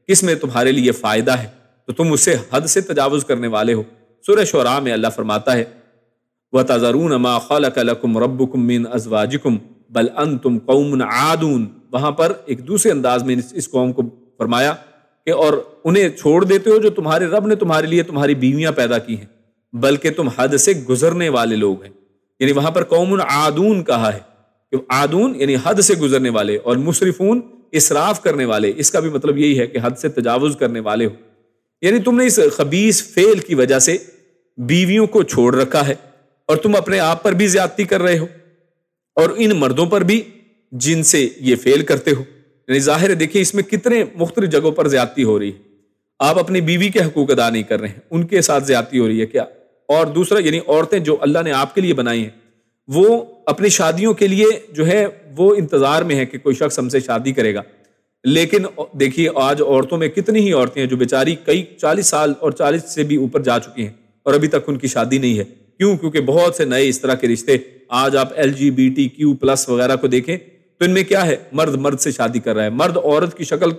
کس میں تمہارے لیے فائدہ ہے، تو تم اس سے حد سے تجاوز کرنے والے ہو. سورہ شعراء میں اللہ فرماتا ہے وَتَذَرُونَ مَا خَلَقَ لَكُمْ رَبُّكُمْ مِنْ أَزْوَاجِكُمْ بَلْ أَنْتُمْ قَوْمٌ عَادُونَ وہاں پر ایک دوسرے انداز میں اس قوم کو فرمایا کہ اور انہیں چھوڑ دیتے ہو جو تمہارے رب نے تمہارے لیے تمہاری بیویاں پیدا کی ہیں، بلکہ تم حد سے گزرنے والے لوگ ہیں. یعنی وہاں پر قوم عادون کہا ہے کہ عادون یعنی حد سے گزرنے والے، اور مسرفون اسراف کرنے والے. اس کا بھی مطلب یہی ہے کہ حد سے تجاوز کرنے والے ہو. یعنی تم نے اس خبیث فعل کی وجہ سے بیویوں کو چھوڑ رکھا ہے، اور تم اپنے آپ پر بھی زیادتی کر رہے ہو اور ان مردوں پر بھی جن سے یہ فعل کرتے ہو. یعنی ظاہر ہے، دیکھیں اس میں کتنے مختلف جگہوں پر زیادتی ہو رہی ہے. آپ اپنی بیوی کے حقوق ادا نہیں کر رہے ہیں، ان کے ساتھ زیادتی ہو رہی ہے کیا. اور دوسرا یعنی عورتیں جو اللہ نے آپ کے لیے بنائی ہیں وہ اپنی شادیوں کے لیے جو ہے وہ انتظار میں ہے کہ کوئی شخص ہم سے شادی کرے گا. لیکن دیکھیے آج عورتوں میں کتنی ہی عورتیں ہیں جو بیچاری کئی 40 سال اور 40 سے بھی اوپر جا چکی ہیں اور ابھی تک ان کی شادی نہیں ہے. کیوں؟ کیونکہ بہت سے نئے اس طرح کے رشتے، آج آپ LGBTQ+ وغیرہ کو دیکھیں تو ان میں کیا ہے، مرد مرد سے شادی کر رہا ہے، مرد عورت کی شکل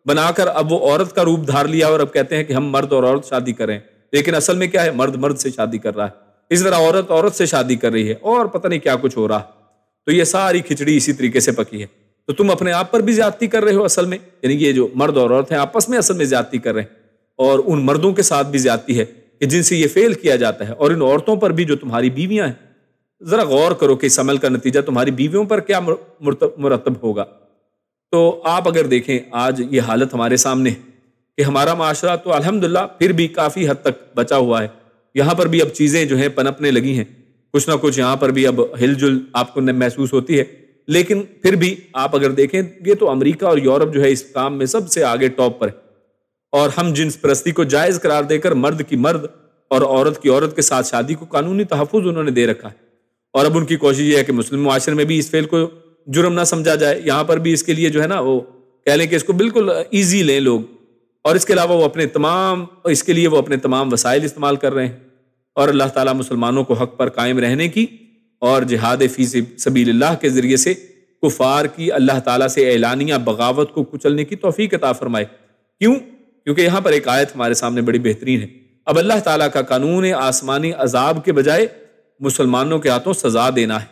بنا کر اب وہ عورت کا روپ دھار لیا اور اب کہتے ہیں کہ ہم مرد اور عورت شادی کریں، لیکن اصل میں کیا ہے، مرد مرد سے شادی کر رہا ہے. اس طرح عورت عورت سے شادی کر رہی ہے اور پتہ نہیں کیا کچھ ہو رہا ہے. تو یہ ساری کھچڑی اسی طریقے سے پکی ہے. تو تم اپنے آپ پر بھی زیادتی کر رہے ہو اصل میں، یعنی یہ جو مرد اور عورت ہیں آپس میں اصل میں زیادتی کر رہے ہیں، اور ان مردوں کے ساتھ بھی زیادتی ہے کہ جن سے یہ فعل کیا جاتا ہے. اور ان عورتوں پر بھی جو تمہاری بیویاں ہیں، ذرا غور کرو کہ اس عمل کا نتیجہ تمہاری بیویوں پر کیا مرتب ہوگا. تو آپ اگر دیکھیں آج یہ حالت ہمارے سامنے ہے کہ ہمارا معاشرہ تو الحمدللہ پھر بھی کافی حد تک بچا ہوا ہے. یہاں پر بھی اب چیزیں جو ہیں پنپنے لگی ہیں، کچھ نہ کچھ یہاں پر بھی اب ہل جل آپ کو محسوس ہوتی ہے. لیکن پھر بھی آپ اگر دیکھیں یہ تو امریکہ اور یورپ جو ہے اس کام میں سب سے آگے ٹاپ پر ہے، اور ہم جنس پرستی کو جائز قرار دے کر مرد کی مرد اور عورت کی عورت کے ساتھ شادی کو قانونی تحفظ انہوں نے دے رکھا ہے. اور اب ان کی کوشش یہ ہے کہ مسلم معاشرے میں بھی اس فعل کو جرم نہ سمجھا جائے، یہاں پر بھی اس کے لیے جو ہے نا وہ کہہ لیں کہ اس کو بالکل ایزی لیں لوگ، اور اس کے علاوہ وہ اس کے لیے وہ اپنے تمام وسائل استعمال کر رہے ہیں. اور اللہ تعالیٰ مسلمانوں کو حق پر قائم رہنے کی اور جہاد فی سبیل اللہ کے ذریعے سے کفار کی اللہ تعالیٰ سے اعلانیہ بغاوت کو کچلنے کی توفیق عطا فرمائے. کیوں؟ کیونکہ یہاں پر ایک آیت ہمارے سامنے بڑی بہترین ہے. اب اللہ تعالیٰ کا قانون آسمانی عذاب کے بجائے مسلمانوں کے ہاتھوں سزا دینا ہے.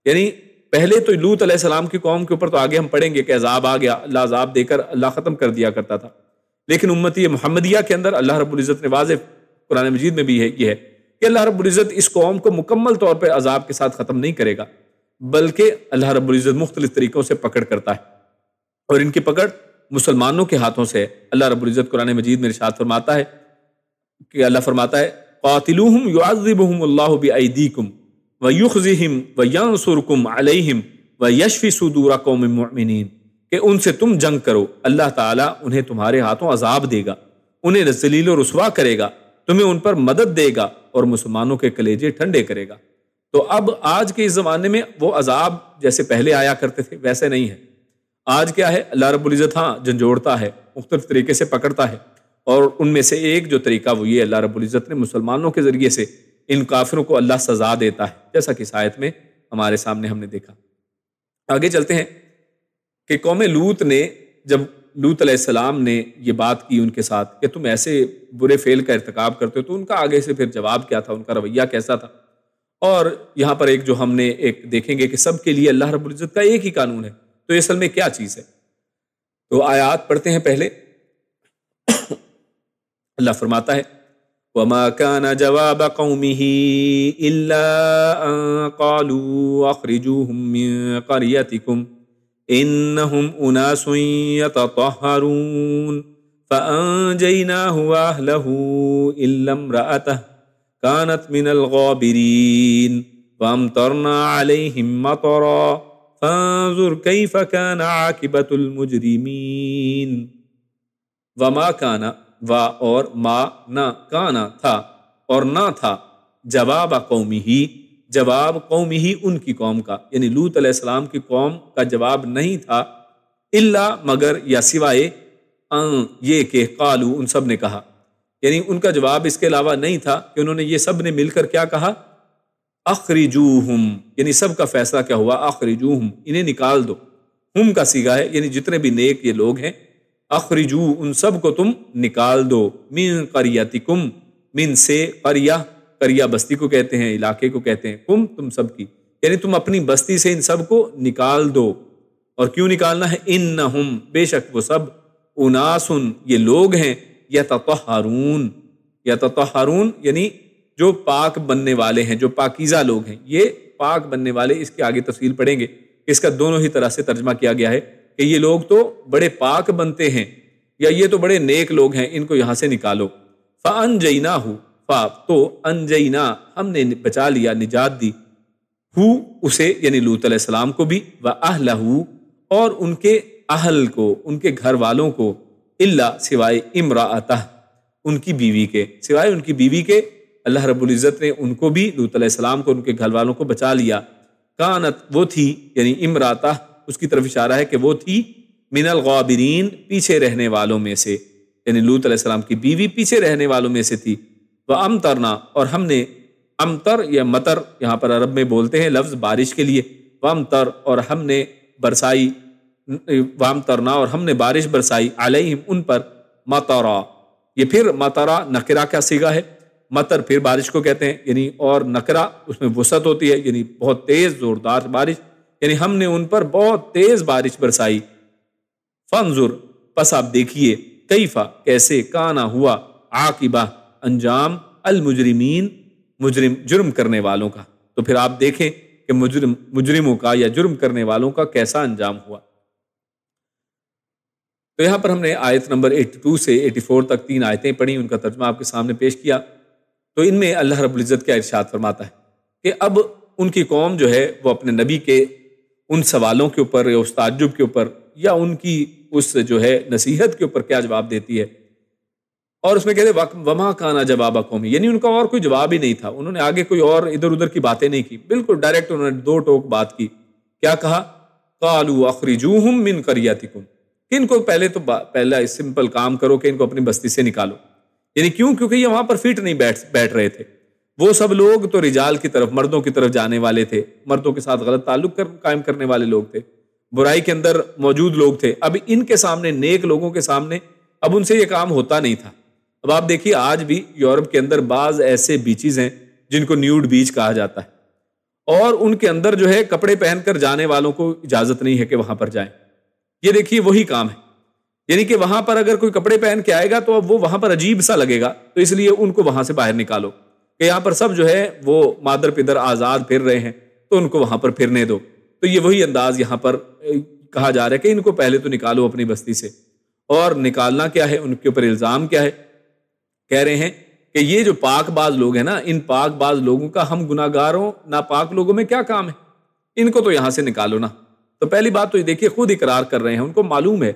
یعنی پہلے تو لوط علیہ السلام کی قوم کے اوپر تو آگے ہم پڑھیں گے کہ عذاب آ گیا، اللہ عذاب دے کر اللہ ختم کر دیا کرتا تھا. لیکن امتی محمدیہ کے اندر اللہ رب العزت نے واضح قرآن مجید میں بھی یہ ہے کہ اللہ رب العزت اس قوم کو مکمل طور پہ عذاب کے ساتھ ختم نہیں کرے گا، بلکہ اللہ رب العزت مختلف طریقوں سے پکڑ کرتا ہے، اور ان کی پکڑ مسلمانوں کے ہاتھوں سے ہے. اللہ رب العزت قرآن مجید میں ارشاد فرماتا ہے کہ اللہ فرماتا ہے قاتلوہم یعذبہم اللہ بایدیکم ویخزہم وینصرکم علیہم ویشفی صدور قوم مؤمنین، کہ ان سے تم جنگ کرو، اللہ تعالیٰ انہیں تمہارے ہاتھوں عذاب دے گا، انہیں ذلیل و رسوا کرے گا، تمہیں ان پر مدد دے گا اور مسلمانوں کے کلیجے ٹھنڈے کرے گا. تو اب آج کے اس زمانے میں وہ عذاب جیسے پہلے آیا کرتے تھے ویسے نہیں ہے. آج کیا ہے، اللہ رب العزت ہاں جھنجھوڑتا ہے، مختلف طریقے سے پکڑتا ہے، اور ان میں سے ایک جو طریقہ وہ یہ اللہ رب العزت نے مسلمانوں کے ذریعے سے ان کافروں کو اللہ سزا دیتا ہے، جیسا کہ اس آیت میں ہمارے سامنے ہم نے دیکھا. آگے چلتے ہیں کہ قوم لوط نے جب لوط علیہ السلام نے یہ بات کی ان کے ساتھ کہ تم ایسے برے فعل کا ارتکاب کرتے ہو، تو ان کا آگے سے پھر جواب کیا تھا، ان کا رویہ کیسا تھا. اور یہاں پر ایک جو ہم نے ایک دیکھیں گے کہ سب کے لیے اللہ رب العزت کا ایک ہی قانون ہے، تو یہ اصل میں کیا چیز ہے. تو آیات پڑھتے ہیں پہلے. اللہ فرماتا ہے وَمَا كَانَ جَوَابَ قَوْمِهِ إِلَّا أَن قَالُوا أَخْرِجُوهُم مِّن قَرْيَتِكُمْ إِنَّهُمْ أُنَاسٌ يَتَطَهَّرُونَ فَأَنجَيْنَاهُ وَأَهْلَهُ إِلَّا امْرَأَتَهُ كَانَتْ مِنَ الْغَابِرِينَ وَأَمْطَرْنَا عَلَيْهِم مَّطَرًا فَانظُرْ كَيْفَ كَانَ عَاقِبَةُ الْمُجْرِمِينَ. وَمَا كَانَ وا اور ما نہ کانا تھا اور نہ تھا جواب قومی ہی جواب قومی ہی ان کی قوم کا، یعنی لوط علیہ السلام کی قوم کا جواب نہیں تھا الا مگر یا سوائے ان یہ کہ قالو ان سب نے کہا، یعنی ان کا جواب اس کے علاوہ نہیں تھا کہ انہوں نے یہ سب نے مل کر کیا کہا اخرجوہم، یعنی سب کا فیصلہ کیا ہوا اخرجوہم انہیں نکال دو. ہم کا صیغہ ہے یعنی جتنے بھی نیک یہ لوگ ہیں، اخرجو ان سب کو تم نکال دو، من قریتکم من سے قریہ بستی کو کہتے ہیں، علاقے کو کہتے ہیں، کم تم سب کی، یعنی تم اپنی بستی سے ان سب کو نکال دو. اور کیوں نکالنا ہے؟ انہم، بے شک وہ سب، اناسن، یہ لوگ ہیں، یتطہرون، یتطہرون یعنی جو پاک بننے والے ہیں، جو پاکیزہ لوگ ہیں، یہ پاک بننے والے، اس کے آگے تفصیل پڑھیں گے، اس کا دونوں ہی طرح سے ترجمہ کیا گیا ہے کہ یہ لوگ تو بڑے پاک بنتے ہیں یا یہ تو بڑے نیک لوگ ہیں، ان کو یہاں سے نکالو۔ فَأَنْجَيْنَاهُ، تو انجینا، ہم نے بچا لیا، نجات دی، ہو اسے یعنی لوط علیہ السلام کو بھی، وَأَهْلَهُ اور ان کے اہل کو، ان کے گھر والوں کو، اللہ سوائے امرأتہ، ان کی بیوی کے، سوائے ان کی بیوی کے اللہ رب العزت نے ان کو بھی، لوط علیہ السلام کو، ان کے گھر والوں کو بچا لیا۔ کانت، وہ تھی، یعنی امرأتہ اس کی طرف اشارہ ہے کہ وہ تھی، من الغابرین، پیچھے رہنے والوں میں سے، یعنی لوط علیہ السلام کی بیوی پیچھے رہنے والوں میں سے تھی۔ وَأَمْطَرْنَا اور ہم نے، امطر یا مطر یہاں پر عرب میں بولتے ہیں لفظ بارش کے لیے، وامطر اور ہم نے برسائی، وامطرنا اور ہم نے بارش برسائی، علیہم ان پر، مطرا، یہ پھر مطرا نکرہ کا صیغہ ہے، مطر پھر بارش کو کہتے ہیں، یعنی اور نکرہ اس میں وسعت ہوتی ہے، یعنی بہت تیز زوردار بارش، یعنی ہم نے ان پر بہت تیز بارش برسائی۔ فانظر، پس آپ دیکھیے، کیفا، کیسے، کانا ہوا، عاقبہ، انجام، المجرمین، جرم کرنے والوں کا، تو پھر آپ دیکھیں کہ مجرموں کا یا جرم کرنے والوں کا کیسا انجام ہوا۔ تو یہاں پر ہم نے آیت نمبر 82 سے 84 تک 3 آیتیں پڑھی، ان کا ترجمہ آپ کے سامنے پیش کیا۔ تو ان میں اللہ رب العزت کیا ارشاد فرماتا ہے کہ اب ان کی قوم جو ہے وہ اپنے نبی کے ان سوالوں کے اوپر یا اس تعجب کے اوپر یا ان کی اس جو ہے نصیحت کے اوپر کیا جواب دیتی ہے، اور اس میں کہتے ہیں وما کانا جواب قومی، یعنی ان کا اور کوئی جواب ہی نہیں تھا، انہوں نے آگے کوئی اور ادھر ادھر کی باتیں نہیں کی، بالکل ڈائریکٹ انہوں نے دو ٹوک بات کی۔ کیا کہا؟ قالوا اخرجوہم من قریتکم، کہ ان کو پہلا سمپل کام کرو کہ ان کو اپنی بستی سے نکالو، یعنی کیوں؟ کیونکہ یہ وہاں پر فٹ نہیں بیٹھ رہے تھے، وہ سب لوگ تو رجال کی طرف، مردوں کی طرف جانے والے تھے، مردوں کے ساتھ غلط تعلق قائم کرنے والے لوگ تھے، برائی کے اندر موجود لوگ تھے، اب ان کے سامنے، نیک لوگوں کے سامنے اب ان سے یہ کام ہوتا نہیں تھا۔ اب آپ دیکھیے آج بھی یورپ کے اندر بعض ایسے بیچز ہیں جن کو نیوڈ بیچ کہا جاتا ہے، اور ان کے اندر جو ہے کپڑے پہن کر جانے والوں کو اجازت نہیں ہے کہ وہاں پر جائیں۔ یہ دیکھیے وہی کام ہے، یعنی کہ وہاں پر اگر کوئی کپڑے پہن کے آئے گا تو اب وہ وہاں پر عجیب سا لگے گا، تو اس لیے ان کو وہاں سے باہر نکالو، کہ یہاں پر سب جو ہے وہ مادر پدر آزاد پھر رہے ہیں، تو ان کو وہاں پر پھرنے دو۔ تو یہ وہی انداز یہاں پر کہا جا رہا ہے کہ ان کو پہلے تو نکالو اپنی بستی سے، اور نکالنا کیا ہے، ان کے اوپر الزام کیا ہے؟ کہہ رہے ہیں کہ یہ جو پاک باز لوگ ہیں نا، ان پاک باز لوگوں کا ہم گناہگاروں ناپاک لوگوں میں کیا کام ہے، ان کو تو یہاں سے نکالو نا۔ تو پہلی بات تو یہ دیکھیے خود اقرار کر رہے ہیں، ان کو معلوم ہے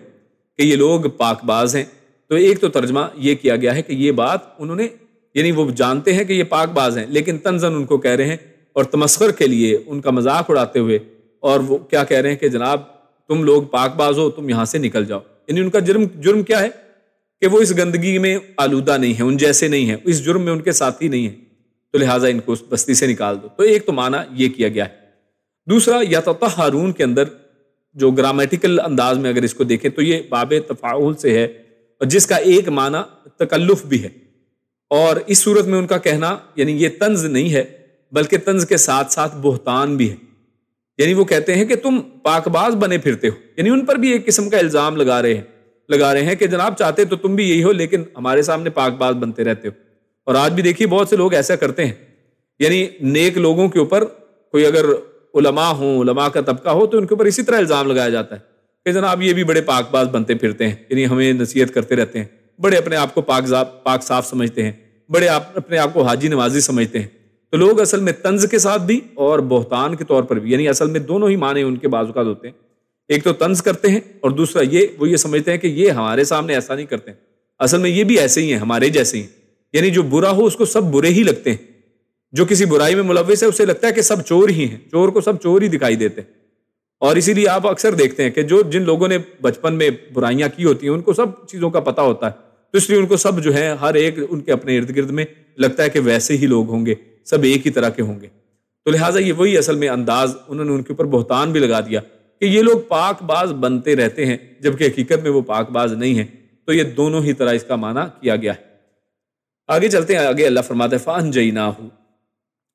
کہ یہ لوگ پاک باز ہیں، تو ایک تو ترجمہ یہ کیا گیا ہے کہ یہ بات انہوں نے، یعنی وہ جانتے ہیں کہ یہ پاک باز ہیں، لیکن تنزن ان کو کہہ رہے ہیں اور تمسخر کے لیے ان کا مذاق اڑاتے ہوئے، اور وہ کیا کہہ رہے ہیں کہ جناب تم لوگ پاک باز ہو، تم یہاں سے نکل جاؤ۔ یعنی ان کا جرم کیا ہے کہ وہ اس گندگی میں آلودہ نہیں ہے، ان جیسے نہیں ہیں، اس جرم میں ان کے ساتھی نہیں ہیں، تو لہٰذا ان کو اس بستی سے نکال دو۔ تو ایک تو معنی یہ کیا گیا ہے۔ دوسرا، یتطہرون کے اندر جو گرامیٹیکل انداز میں اگر اس کو دیکھیں تو یہ باب تفاعل سے ہے، اور جس کا ایک معنی تکلف بھی ہے، اور اس صورت میں ان کا کہنا یعنی یہ طنز نہیں ہے بلکہ طنز کے ساتھ ساتھ بہتان بھی ہے، یعنی وہ کہتے ہیں کہ تم پاک باز بنے پھرتے ہو، یعنی ان پر بھی ایک قسم کا الزام لگا رہے ہیں کہ جناب چاہتے تو تم بھی یہی ہو، لیکن ہمارے سامنے پاک باز بنتے رہتے ہو۔ اور آج بھی دیکھیے بہت سے لوگ ایسا کرتے ہیں، یعنی نیک لوگوں کے اوپر کوئی اگر علماء ہوں، علماء کا طبقہ ہو، تو ان کے اوپر اسی طرح الزام لگایا جاتا ہے کہ جناب یہ بھی بڑے پاک باز بنتے پھرتے ہیں، یعنی ہمیں نصیحت کرتے رہتے ہیں، بڑے اپنے آپ کو پاک صاف سمجھتے ہیں، بڑے اپنے آپ کو حاجی نوازی سمجھتے ہیں۔ تو لوگ اصل میں طنز کے ساتھ بھی اور بہتان کے طور پر بھی، یعنی اصل میں دونوں ہی معنی ان کے بعض اوقات ہوتے ہیں، ایک تو طنز کرتے ہیں اور دوسرا وہ یہ سمجھتے ہیں کہ یہ ہمارے سامنے ایسا نہیں کرتے ہیں، اصل میں یہ بھی ایسے ہی ہیں، ہمارے جیسے ہی ہیں، یعنی جو برا ہو اس کو سب برے ہی لگتے ہیں، جو کسی برائی میں ملوث ہے اسے لگتا ہے کہ سب چور ہی ہیں، چور کو سب چور ہی دکھائی دیتے ہیں۔ اور اسی لیے آپ اکثر دیکھتے ہیں کہ جن لوگوں نے بچپن میں برائیاں کی ہوتی ہیں ان کو سب چیزوں کا پتہ ہوتا ہے، تو اس لیے ان کو سب جو ہے ہر ایک ان کے اپنے ارد گرد میں لگتا ہے کہ ویسے ہی لوگ ہوں گے، سب ایک ہی طرح کے ہوں گے۔ تو لہٰذا یہ وہی اصل میں انداز انہوں نے ان کے اوپر بہتان بھی لگا دیا کہ یہ لوگ پاک باز بنتے رہتے ہیں جبکہ حقیقت میں وہ پاک باز نہیں ہیں۔ تو یہ دونوں ہی طرح اس کا معنی کیا گیا ہے۔ آگے چلتے ہیں، آگے اللہ فرماتا ہے فَأَنْجَيْنَاهُ،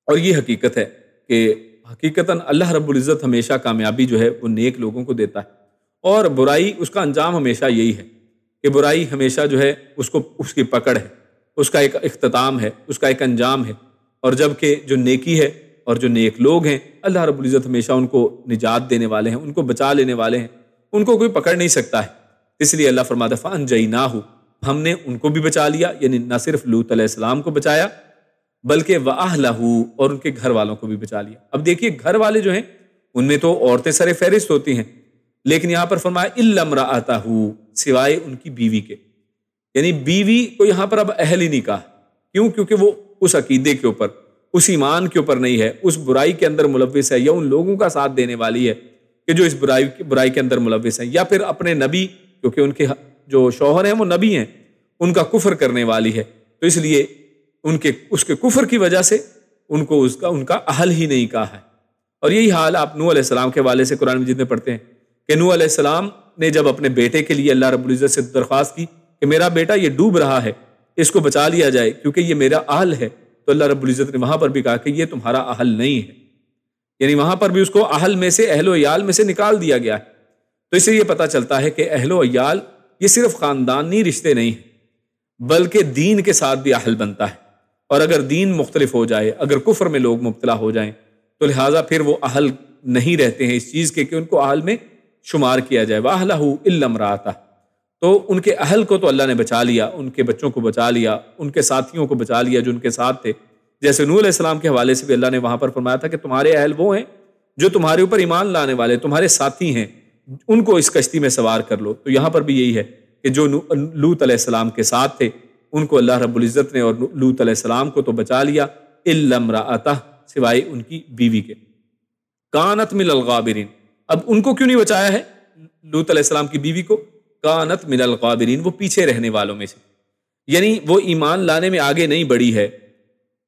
اور یہ حقیقت ہے کہ حقیقتاً اللہ رب العزت ہمیشہ کامیابی جو ہے وہ نیک لوگوں کو دیتا ہے، اور برائی اس کا انجام ہمیشہ یہی ہے کہ برائی ہمیشہ جو ہے اس کی پکڑ ہے، اس کا ایک اختتام ہے، اس کا ایک انجام ہے، اور جبکہ جو نیکی ہے اور جو نیک لوگ ہیں اللہ رب العزت ہمیشہ ان کو نجات دینے والے ہیں، ان کو بچا لینے والے ہیں، ان کو کوئی پکڑ نہیں سکتا ہے۔ اس لیے اللہ فرماتا ہے فَأَنْجَيْنَاهُ، ہم نے ان کو بھی بچا لیا، یعنی نہ صرف لوط علیہ السلام کو بچایا بلکہ وَأَهْلَهُ، اور ان کے گھر والوں کو بھی بچا لیا۔ اب دیکھیے گھر والے جو ہیں ان میں تو عورتیں سر فہرست ہوتی ہیں، لیکن یہاں پر فرمایا إِلَّا امْرَأَتَهُ، سوائے ان کی بیوی کے، یعنی بیوی کو یہاں پر اب اہل ہی نہیں کہا۔ کیوں؟ کیونکہ وہ اس عقیدے کے اوپر، اس ایمان کے اوپر نہیں ہے، اس برائی کے اندر ملوث ہے، یا ان لوگوں کا ساتھ دینے والی ہے کہ جو اس برائی کے اندر ملوث ہیں، یا پھر اپنے نبی، کیونکہ ان کے جو شوہر ہیں وہ نبی ہیں، ان کا کفر کرنے والی ہے، تو اس لیے اس کے کفر کی وجہ سے ان کو ان کا اہل ہی نہیں کہا ہے۔ اور یہی حال آپ نوح علیہ السلام کے حوالے سے قرآن مجید میں پڑھتے ہیں کہ نوح علیہ السلام نے جب اپنے بیٹے کے لیے اللہ رب العزت سے درخواست کی کہ میرا بیٹا یہ ڈوب رہا ہے، اس کو بچا لیا جائے کیونکہ یہ میرا اہل ہے، تو اللہ رب العزت نے وہاں پر بھی کہا کہ یہ تمہارا اہل نہیں ہے، یعنی وہاں پر بھی اس کو اہل میں سے، اہل و عیال میں سے نکال دیا گیا ہے۔ تو اس سے یہ پتہ چلتا ہے کہ اہل و عیال یہ صرف خاندانی رشتے نہیں ہیں بلکہ دین کے ساتھ بھی اہل بنتا ہے، اور اگر دین مختلف ہو جائے، اگر کفر میں لوگ مبتلا ہو جائیں تو لہٰذا پھر وہ اہل نہیں رہتے ہیں اس چیز کے کہ ان کو اہل میں شمار کیا جائے۔ وَأَهْلَهُ إِلَّا امْرَأَتَهُ، تو ان کے اہل کو تو اللہ نے بچا لیا، ان کے بچوں کو بچا لیا، ان کے ساتھیوں کو بچا لیا جو ان کے ساتھ تھے۔ جیسے نوح علیہ السلام کے حوالے سے بھی اللہ نے وہاں پر فرمایا تھا کہ تمہارے اہل وہ ہیں جو تمہارے اوپر ایمان لانے والے، تمہارے ساتھی ہیں، ان کو اس کشتی میں سوار کر لو۔ تو یہاں پر بھی یہی ہے کہ جو لوط علیہ السلام کے ساتھ تھے ان کو اللہ رب العزت نے اور لوط علیہ السلام کو تو بچا لیا، إِلَّا امْرَأَتَهُ، سوائے ان کی بیوی کے، کانت من الغابرین۔ اب ان کو کیوں نہیں بچایا ہے لوط علیہ السلام کی بیوی کو؟ کانت من الغابرین، وہ پیچھے رہنے والوں میں سے، یعنی وہ ایمان لانے میں آگے نہیں بڑھی ہے،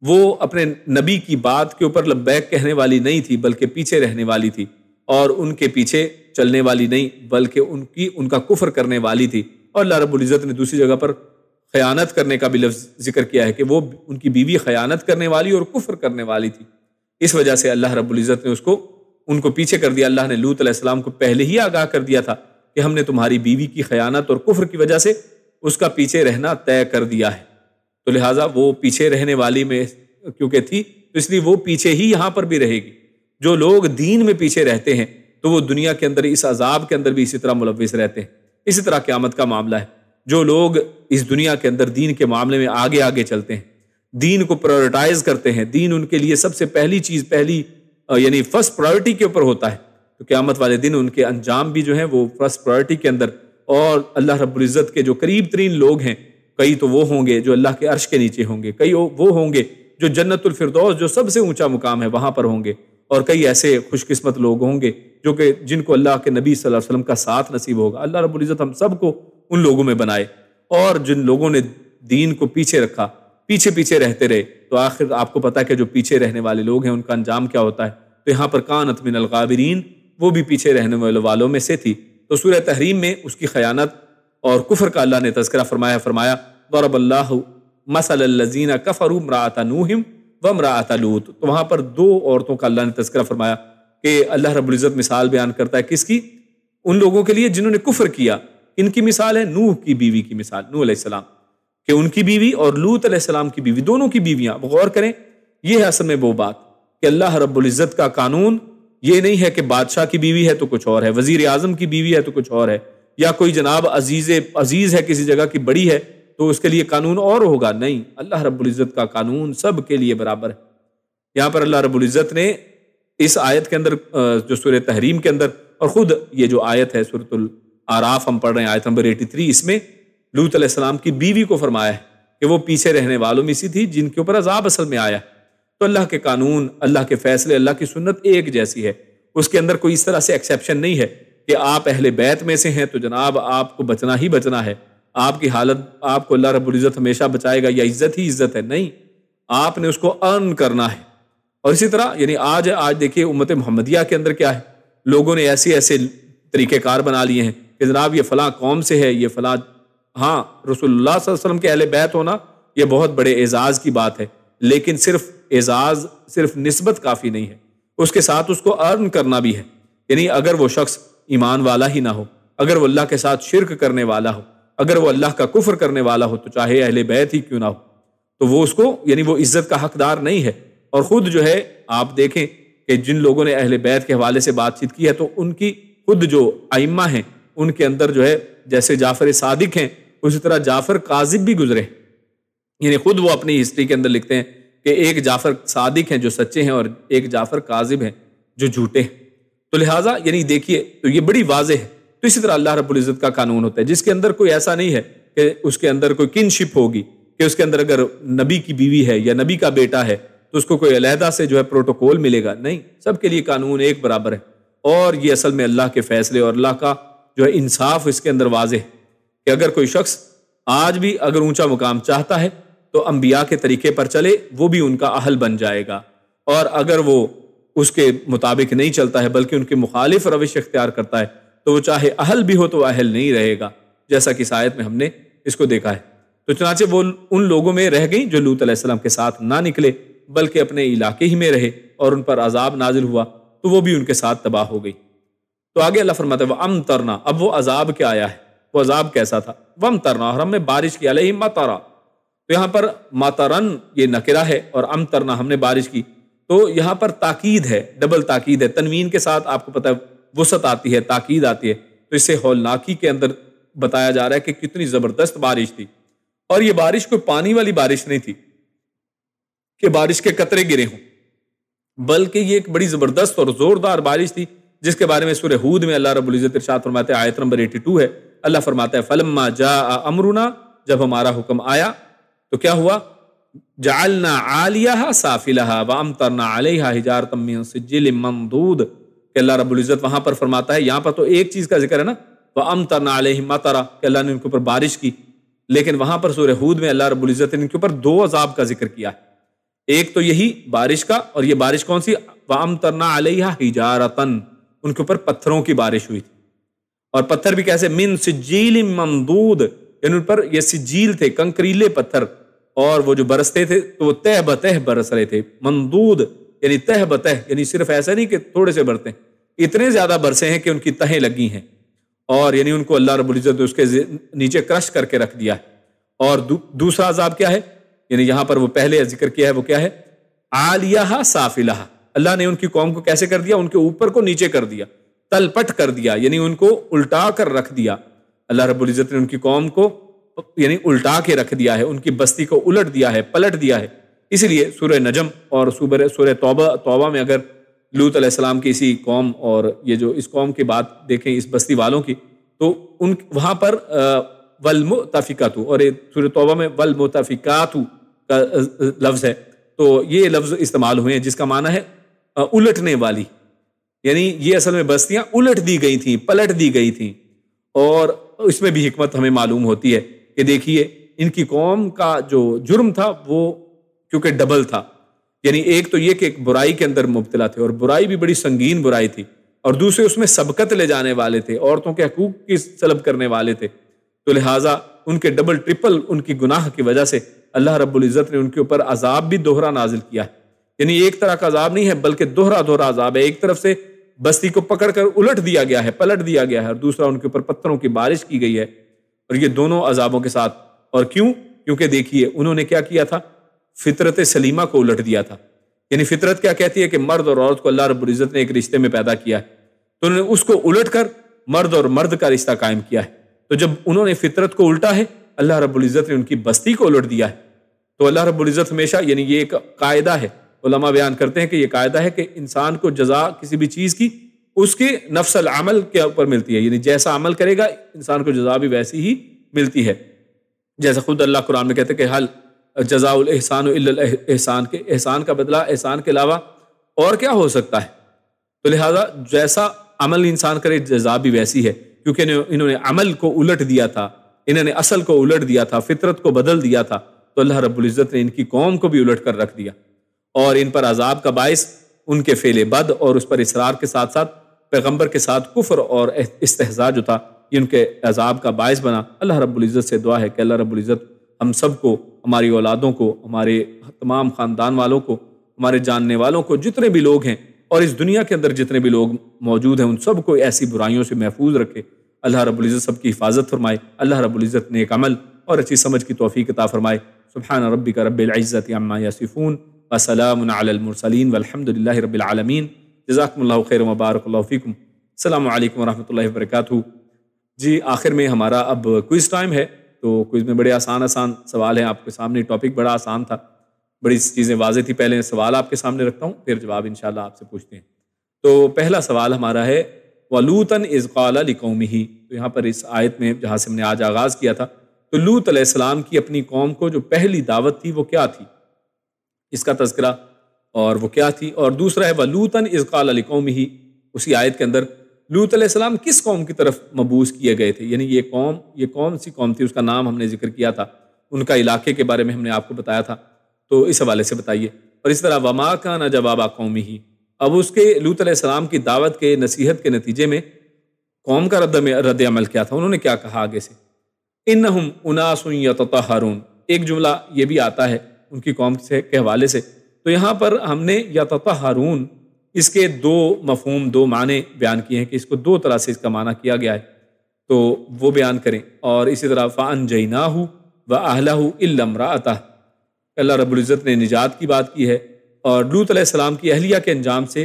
وہ اپنے نبی کی بات کے اوپر لبیک کہنے والی نہیں تھی بلکہ پیچھے رہنے والی تھی، اور ان کے پیچھے چلنے والی نہیں بلکہ ان کا کفر کرنے والی تھی۔ اور اللہ رب العزت نے دوسری جگہ پر خیانت کرنے کا بھی لفظ ذکر کیا ہے کہ وہ ان کی بیوی خیانت کرنے والی اور کفر کرنے والی تھی، اس وجہ سے اللہ رب العزت نے ان کو پیچھے کر دیا۔ اللہ نے لوط علیہ السلام کو پہلے ہی آگاہ کر دیا تھا کہ ہم نے تمہاری بیوی کی خیانت اور کفر کی وجہ سے اس کا پیچھے رہنا طے کر دیا ہے، تو لہٰذا وہ پیچھے رہنے والی میں کیونکہ تھی تو اس لیے وہ پیچھے ہی یہاں پر بھی رہے گی۔ جو لوگ دین میں پیچھے رہتے ہیں تو وہ دنیا کے اندر اس عذاب کے اندر بھی اسی طرح ملوث رہتے ہیں۔ اسی طرح قیامت کا معاملہ ہے، جو لوگ اس دنیا کے اندر دین کے معاملے میں آگے آگے چلتے ہیں، دین کو پرائورٹائز کرتے ہیں، دین ان کے لیے سب سے پہلی چیز، یعنی فرسٹ پرائورٹی کے اوپر ہوتا ہے، تو قیامت والے دن ان کے انجام بھی جو ہیں وہ فرسٹ پرائورٹی کے اندر، اور اللہ رب العزت کے جو قریب ترین لوگ ہیں، کئی تو وہ ہوں گے جو اللہ کے عرش کے نیچے ہوں گے، کئی وہ ہوں گے جو جنت الفردوس جو سب سے اونچا مقام ہے وہاں پر ہوں گے، اور کئی ایسے خوش قسمت لوگ ہوں گے جو کہ جن کو اللہ کے نبی صلی اللہ علیہ وسلم کا ساتھ نصیب ہوگا۔ اللہ رب العزت ہم سب کو ان لوگوں میں بنائے، اور جن لوگوں نے دین کو پیچھے رکھا، پیچھے رہتے رہے، تو آخر آپ کو پتا ہے کہ جو پیچھے رہنے والے لوگ ہیں ان کا انجام کیا ہوتا ہے۔ تو یہاں پر کانت من الغابرین، وہ بھی پیچھے رہنے والوں میں سے تھی۔ تو سورہ تحریم میں اس کی خیانت اور کفر کا اللہ نے تذکرہ فرمایا ضرب اللہ مثل الذین کفروا امرأۃ نوح وامرأۃ لوط، تو وہاں پر دو عورتوں کا اللہ نے تذکرہ فرمایا کہ اللہ رب العزت مثال بیان کرتا ہے کس کی؟ ان لوگوں کے لیے جنہوں نے کفر کیا۔ ان کی مثال ہے نوح کی بیوی کی مثال، نوح علیہ السلام، کہ ان کی بیوی اور لوط علیہ السلام کی بیوی، دونوں کی بیویاں، غور کریں، یہ ہے اصل میں وہ بات کہ اللہ رب العزت کا قانون یہ نہیں ہے کہ بادشاہ کی بیوی ہے تو کچھ اور ہے، وزیر اعظم کی بیوی ہے تو کچھ اور ہے، یا کوئی جناب عزیز ہے کسی جگہ کی بڑی ہے تو اس کے لیے قانون اور ہوگا، نہیں، اللہ رب العزت کا قانون سب کے لیے برابر ہے۔ یہاں پر اللہ رب العزت نے اس آیت کے اندر جو سورہ تحریم کے اندر، اور خود یہ جو آیت ہے سورۃ الاعراف ہم پڑھ رہے ہیں آیت نمبر 83، اس میں لوط علیہ السلام کی بیوی کو فرمایا ہے کہ وہ پیچھے رہنے والوں میں سے تھی جن کے اوپر عذاب اصل میں آیا۔ تو اللہ کے قانون، اللہ کے فیصلے، اللہ کی سنت ایک جیسی ہے، اس کے اندر کوئی اس طرح سے ایکسیپشن نہیں ہے کہ آپ اہل بیت میں سے ہیں تو جناب آپ کو بچنا ہی بچنا ہے، آپ کی حالت آپ کو اللہ رب العزت ہمیشہ بچائے گا یا عزت ہی عزت ہے، نہیں، آپ نے اس کو ارن کرنا ہے۔ اور اسی طرح یعنی آج دیکھیے امت محمدیہ کے اندر کیا ہے، لوگوں نے ایسے طریقہ کار بنا لیے ہیں کہ جناب یہ فلاں قوم سے ہے، یہ فلاں، ہاں رسول اللہ صلی اللہ علیہ وسلم کے اہل بیت ہونا یہ بہت بڑے اعزاز کی بات ہے، لیکن صرف اعزاز، صرف نسبت کافی نہیں ہے، اس کے ساتھ اس کو ارن کرنا بھی ہے. یعنی اگر وہ شخص ایمان والا ہی نہ ہو، اگر وہ اللہ کے ساتھ شرک کرنے والا ہو، اگر وہ اللہ کا کفر کرنے والا ہو، تو چاہے اہل بیت ہی کیوں نہ ہو، تو وہ اس کو یعنی وہ عزت کا حقدار نہیں ہے. اور خود جو ہے آپ دیکھیں کہ جن لوگوں نے اہل بیت کے حوالے سے بات چیت کی ہے تو ان کی خود جو ائمہ ہیں ان کے اندر جو ہے جیسے جعفر صادق ہیں اسی طرح جعفر کاذب بھی گزرے. یعنی خود وہ اپنی ہسٹری کے اندر لکھتے ہیں کہ ایک جعفر صادق ہیں جو سچے ہیں اور ایک جعفر کاذب ہیں جو جھوٹے ہیں. تو لہٰذا یعنی دیکھیے تو یہ بڑی واضح ہے. تو اسی طرح اللہ رب العزت کا قانون ہوتا ہے جس کے اندر کوئی ایسا نہیں ہے کہ اس کے اندر کوئی کنشپ ہوگی کہ اس کے اندر اگر نبی کی بیوی ہے یا نبی کا بیٹا ہے تو اس کو کوئی علیحدہ سے جو ہے پروٹوکول ملے گا. نہیں، سب کے لیے قانون ایک برابر ہے. اور یہ اصل میں اللہ کے فیصلے اور اللہ کا جو ہے انصاف اس کے اندر واضح ہے کہ اگر کوئی شخص آج بھی اگر اونچا مقام چاہتا ہے تو انبیاء کے طریقے پر چلے، وہ بھی ان کا اہل بن جائے گا. اور اگر وہ اس کے مطابق نہیں چلتا ہے بلکہ ان کے مخالف روش اختیار کرتا ہے تو وہ چاہے اہل بھی ہو تو اہل نہیں رہے گا، جیسا کہ اس آیت میں ہم نے اس کو دیکھا ہے. تو چنانچہ وہ ان لوگوں میں رہ گئیں جو لوط علیہ السلام کے ساتھ نہ نکلے بلکہ اپنے علاقے ہی میں رہے اور ان پر عذاب نازل ہوا تو وہ بھی ان کے ساتھ تباہ ہو گئی. تو آگے اللہ فرماتا ہے وَأَمْطَرْنَا. اب وہ عذاب کیا آیا ہے، وہ عذاب کیسا تھا؟ وَأَمْطَرْنَا، اور ہم نے بارش کی علیہم مَطَرًا. تو یہاں پر مَطَرًا یہ نکرہ ہے اور امطرنا ہم نے بارش کی، تو یہاں پر تاکید ہے، ڈبل تاکید ہے. تنوین کے ساتھ آپ کو پتہ ہے وسعت آتی ہے، تاکید آتی ہے. تو اس سے ہولناکی کے اندر بتایا جا رہا ہے کہ کتنی زبردست بارش تھی. اور یہ بارش کوئی پانی والی بارش نہیں تھی کہ بارش کے قطرے گرے ہوں، بلکہ یہ ایک بڑی زبردست اور زوردار بارش تھی جس کے بارے میں سورہ ہود میں اللہ رب العزت ارشاد فرماتے ہیں، آیت نمبر 82 ہے. اللہ فرماتا ہے فَلَمَّا جَاءَ أَمْرُنَا، جب ہمارا حکم آیا تو کیا ہوا؟ جَعَلْنَا عَالِيَهَا سَافِلَهَا وَأَمْطَرْنَا عَلَيْهَا حِجَارَةً مِّن سِجِّلٍ مَّنضُودٍ. کہ اللہ رب العزت وہاں پر فرماتا ہے، یہاں پر تو ایک چیز کا ذکر ہے نا، وَأَمْطَرْنَا عَلَيْهِم مَّطَرًا، کہ اللہ نے ان کے اوپر بارش کی. لیکن وہاں پر سورہ ہود میں اللہ رب العزت نے ان کے اوپر دو عذاب کا ذکر کیا ہے. ایک تو یہی بارش کا، اور یہ بارش کون سی؟ وَأَمْطَرْنَا عَلَيْهَا حِجَارَةً، ان کے اوپر پتھروں کی بارش ہوئی تھی. اور پتھر بھی کیسے؟ من سجیل ممدود، یعنی ان پر یہ سجیل تھے، کنکریلے پتھر، اور وہ جو برستے تھے تو وہ تہ بتہ برس رہے تھے. ممدود یعنی تہ بتہ، یعنی صرف ایسا نہیں کہ تھوڑے سے برتے ہیں، اتنے زیادہ برسے ہیں کہ ان کی تہیں لگی ہیں، اور یعنی ان کو اللہ رب العزت نے اس کے نیچے کرش کر کے رکھ دیا ہے. اور دوسرا عذاب کیا ہے؟ یعنی یہاں پر وہ پہلے ذکر کیا ہے وہ کیا ہے؟ عالیہا سافلہا. اللہ نے ان کی قوم کو کیسے کر دیا؟ ان کے اوپر کو نیچے کر دیا، تل پٹ کر دیا، یعنی ان کو الٹا کر رکھ دیا. اللہ رب العزت نے ان کی قوم کو یعنی الٹا کے رکھ دیا ہے، ان کی بستی کو الٹ دیا ہے، پلٹ دیا ہے. اسی لیے سورہ نجم اور سورہ توبہ میں اگر لوط علیہ السلام کی اسی قوم اور یہ جو اس قوم کی بات دیکھیں، اس بستی والوں کی، تو ان وہاں پر والمؤتفقات، اور سورہ توبہ میں والمؤتفقات کا لفظ ہے، تو یہ لفظ استعمال ہوئے ہیں جس کا معنی ہے الٹنے والی. یعنی یہ اصل میں بستیاں الٹ دی گئی تھیں، پلٹ دی گئی تھیں. اور اس میں بھی حکمت ہمیں معلوم ہوتی ہے کہ دیکھیے ان کی قوم کا جو جرم تھا وہ کیونکہ ڈبل تھا. یعنی ایک تو یہ کہ ایک برائی کے اندر مبتلا تھے، اور برائی بھی بڑی سنگین برائی تھی، اور دوسرے اس میں سبقت لے جانے والے تھے، عورتوں کے حقوق کی طلب کرنے والے تھے. تو لہٰذا ان کے ڈبل ٹرپل ان کی گناہ کی وجہ سے اللہ رب العزت نے ان کے اوپر عذاب بھی دوہرا نازل کیا ہے. یعنی ایک طرح کا عذاب نہیں ہے بلکہ دوہرا عذاب ہے. ایک طرف سے بستی کو پکڑ کر الٹ دیا گیا ہے، پلٹ دیا گیا ہے، اور دوسرا ان کے اوپر پتھروں کی بارش کی گئی ہے. اور یہ دونوں عذابوں کے ساتھ. اور کیونکہ دیکھیے انہوں نے کیا کیا تھا؟ فطرت سلیمہ کو الٹ دیا تھا. یعنی فطرت کیا کہتی ہے کہ مرد اور عورت کو اللہ رب العزت نے ایک رشتے میں پیدا کیا ہے، تو انہوں نے اس کو الٹ کر مرد اور مرد کا رشتہ قائم کیا ہے. تو جب انہوں نے فطرت کو الٹا ہے، اللہ رب العزت نے ان کی بستی کو الٹ دیا ہے. تو اللہ رب العزت ہمیشہ یعنی یہ ایک قاعدہ ہے، علماء بیان کرتے ہیں کہ یہ قاعدہ ہے کہ انسان کو جزا کسی بھی چیز کی اس کے نفس العمل کے اوپر ملتی ہے. یعنی جیسا عمل کرے گا انسان کو جزا بھی ویسی ہی ملتی ہے. جیسا خود اللہ قرآن میں کہتے ہیں کہ حل جزاء الاحسان الا الاحسان، کے احسان کا بدلہ احسان کے علاوہ اور کیا ہو سکتا ہے. تو لہٰذا جیسا عمل انسان کرے جزا بھی ویسی ہے، کیونکہ انہوں نے عمل کو الٹ دیا تھا، انہوں نے اصل کو الٹ دیا تھا، فطرت کو بدل دیا تھا. تو اللہ رب العزت نے ان کی قوم کو بھی الٹ کر رکھ دیا، اور ان پر عذاب کا باعث ان کے فعل بد اور اس پر اصرار کے ساتھ ساتھ پیغمبر کے ساتھ کفر اور استہزاء جو تھا یہ ان کے عذاب کا باعث بنا. اللہ رب العزت سے دعا ہے کہ اللہ رب العزت ہم سب کو، ہماری اولادوں کو، ہمارے تمام خاندان والوں کو، ہمارے جاننے والوں کو، جتنے بھی لوگ ہیں اور اس دنیا کے اندر جتنے بھی لوگ موجود ہیں ان سب کو ایسی برائیوں سے محفوظ رکھے۔ اللہ رب العزت سب کی حفاظت فرمائے۔ اللہ رب العزت نیک عمل اور اچھی سمجھ کی توفیق عطا فرمائے۔ سبحان ربک رب العزت عما یصفون وسلام علی المرسلین والحمد للہ رب العالمین۔ جزاکم اللہ خیر وبارک اللہ فیکم۔ السلام علیکم ورحمۃ اللہ وبرکاتہ۔ جی آخر میں ہمارا اب کوئز ٹائم ہے، تو کوئز میں بڑے آسان سوال ہیں آپ کے سامنے۔ ٹاپک بڑا آسان تھا، بڑی چیزیں واضح تھی۔ پہلے سوال آپ کے سامنے رکھتا ہوں، پھر جواب انشاءاللہ آپ سے پوچھتے ہیں۔ تو پہلا سوال ہمارا ہے وَلُوطًا إِذْ قَالَ لِقَوْمِهِ۔ تو یہاں پر اس آیت میں جہاں سے ہم نے آج آغاز کیا تھا، تو لوط علیہ السلام کی اپنی قوم کو جو پہلی دعوت تھی وہ کیا تھی، اس کا تذکرہ اور وہ کیا تھی۔ اور دوسرا ہے وَلُوطًا إِذْ قَالَ لِقَوْمِهِ، اسی آیت کے اندر لوط علیہ السلام کس قوم کی طرف مبعوث کیے گئے تھے، یعنی یہ کون سی قوم تھی، اس کا نام ہم نے ذکر کیا تھا، ان کا علاقے کے بارے میں ہم نے آپ کو بتایا تھا، تو اس حوالے سے بتائیے۔ اور اس طرح وما کان جواب قومہ، اب اس کے لوط علیہ السلام کی دعوت کے نصیحت کے نتیجے میں قوم کا رد عمل کیا تھا، انہوں نے کیا کہا آگے سے۔ انہم اناس یتطہرون، ایک جملہ یہ بھی آتا ہے ان کی قوم کے حوالے سے، تو یہاں پر ہم نے یتطہرون اس کے دو مفہوم، دو معنی بیان کیے ہیں کہ اس کو دو طرح سے اس کا معنی کیا گیا ہے، تو وہ بیان کریں۔ اور اسی طرح فَأَنْجَيْنَاهُ وَأَهْلَهُ إِلَّا امْرَأَتَهُ، اللہ رب العزت نے نجات کی بات کی ہے۔ اور لوط علیہ السلام کی اہلیہ کے انجام سے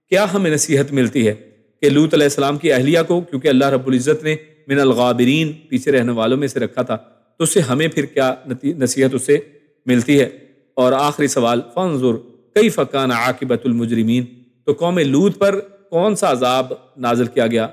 کیا ہمیں نصیحت ملتی ہے کہ لوط علیہ السلام کی اہلیہ کو، کیونکہ اللہ رب العزت نے من الغابرین پیچھے رہنے والوں میں سے رکھا تھا، تو اس سے ہمیں پھر کیا نصیحت اس سے ملتی ہے۔ اور آخری سوال فانظر کیف کان عاقبۃ المجرمین، تو قوم لوط پر کون سا عذاب نازل کیا گیا،